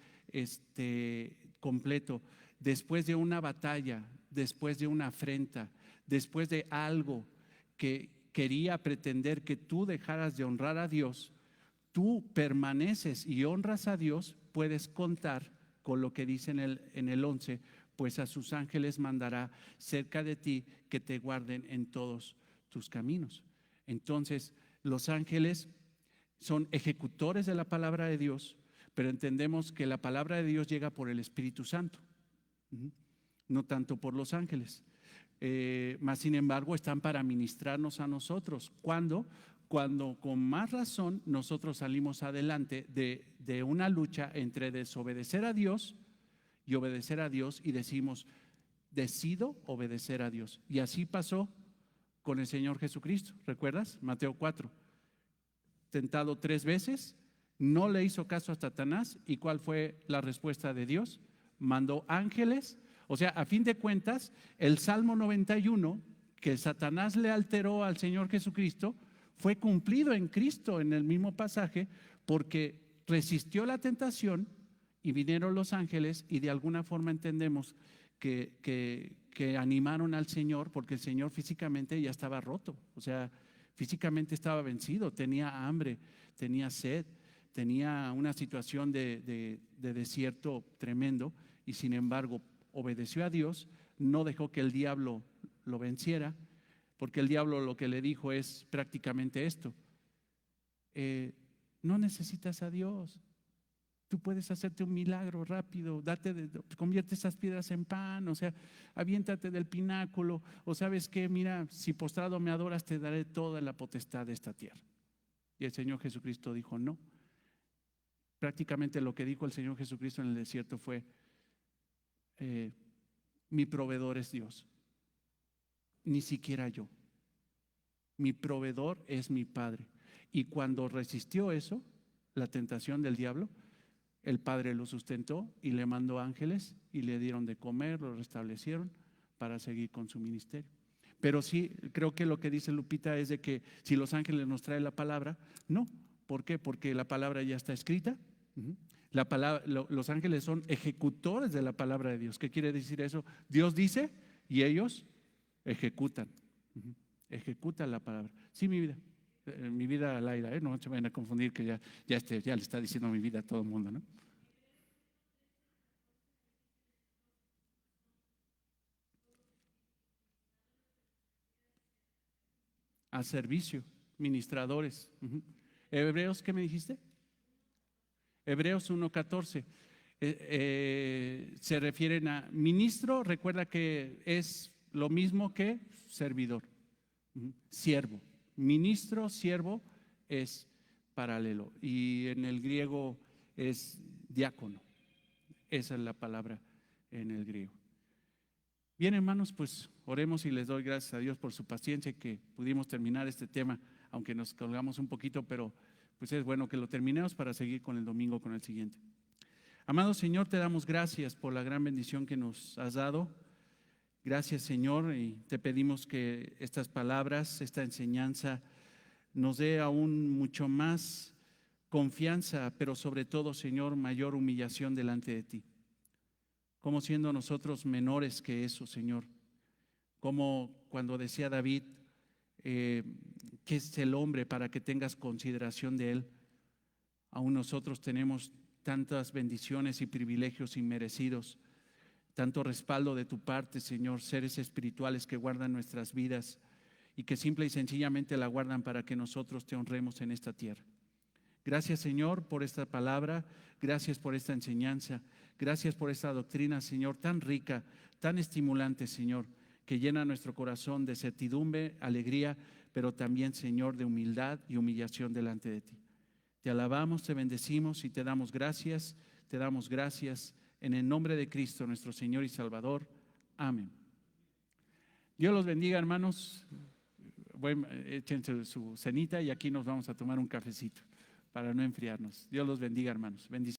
completo, después de una batalla, después de una afrenta, después de algo que quería pretender que tú dejaras de honrar a Dios, tú permaneces y honras a Dios, puedes contar con lo que dice en el 11, pues a sus ángeles mandará cerca de ti, que te guarden en todos tus caminos. Entonces, los ángeles son ejecutores de la palabra de Dios, pero entendemos que la palabra de Dios llega por el Espíritu Santo, no tanto por los ángeles. Más sin embargo están para ministrarnos a nosotros. Cuando con más razón nosotros salimos adelante de una lucha entre desobedecer a Dios y obedecer a Dios, y decimos, decido obedecer a Dios. Y así pasó con el Señor Jesucristo. ¿Recuerdas? Mateo 4. Tentado 3 veces, no le hizo caso a Satanás. ¿Y cuál fue la respuesta de Dios? Mandó ángeles. O sea, a fin de cuentas, el Salmo 91, que Satanás le alteró al Señor Jesucristo, fue cumplido en Cristo, en el mismo pasaje, porque resistió la tentación y vinieron los ángeles, y de alguna forma entendemos que animaron al Señor, porque el Señor físicamente ya estaba roto, o sea, físicamente estaba vencido, tenía hambre, tenía sed, tenía una situación de desierto tremendo, y sin embargo obedeció a Dios, no dejó que el diablo lo venciera, porque el diablo lo que le dijo es prácticamente esto: no necesitas a Dios, tú puedes hacerte un milagro rápido, convierte esas piedras en pan, o sea, aviéntate del pináculo, o sabes qué, mira, si postrado me adoras, te daré toda la potestad de esta tierra. Y el Señor Jesucristo dijo no. Prácticamente lo que dijo el Señor Jesucristo en el desierto fue, mi proveedor es Dios, ni siquiera yo, mi proveedor es mi Padre. Y cuando resistió eso, la tentación del diablo, el Padre lo sustentó y le mandó ángeles y le dieron de comer, lo restablecieron para seguir con su ministerio. Pero sí, creo que lo que dice Lupita es de que si los ángeles nos traen la palabra, no. ¿Por qué? Porque la palabra ya está escrita. La palabra, los ángeles son ejecutores de la palabra de Dios. ¿Qué quiere decir eso? Dios dice y ellos ejecutan. Ejecutan la palabra. Sí, mi vida al aire, no se vayan a confundir que ya le está diciendo mi vida a todo el mundo, ¿no? A servicio, ministradores. Hebreos, ¿qué me dijiste? Hebreos 1:14. Se refieren a ministro, recuerda que es lo mismo que servidor, siervo. Ministro, siervo es paralelo y en el griego es diácono. Esa es la palabra en el griego. Bien, hermanos, pues oremos y les doy gracias a Dios por su paciencia que pudimos terminar este tema, aunque nos colgamos un poquito, pero pues es bueno que lo terminemos para seguir con el domingo, con el siguiente. Amado Señor, te damos gracias por la gran bendición que nos has dado. Gracias, Señor, y te pedimos que estas palabras, esta enseñanza nos dé aún mucho más confianza, pero sobre todo, Señor, mayor humillación delante de ti. Como siendo nosotros menores que eso, Señor. Como cuando decía David, ¿qué es el hombre para que tengas consideración de él? Aún nosotros tenemos tantas bendiciones y privilegios inmerecidos, tanto respaldo de tu parte, Señor, seres espirituales que guardan nuestras vidas y que simple y sencillamente la guardan para que nosotros te honremos en esta tierra. Gracias, Señor, por esta palabra, gracias por esta enseñanza, gracias por esta doctrina, Señor, tan rica, tan estimulante, Señor, que llena nuestro corazón de certidumbre, alegría, pero también, Señor, de humildad y humillación delante de ti. Te alabamos, te bendecimos y te damos gracias en el nombre de Cristo, nuestro Señor y Salvador. Amén. Dios los bendiga, hermanos. Echen su cenita y aquí nos vamos a tomar un cafecito para no enfriarnos. Dios los bendiga, hermanos. Bendiciones.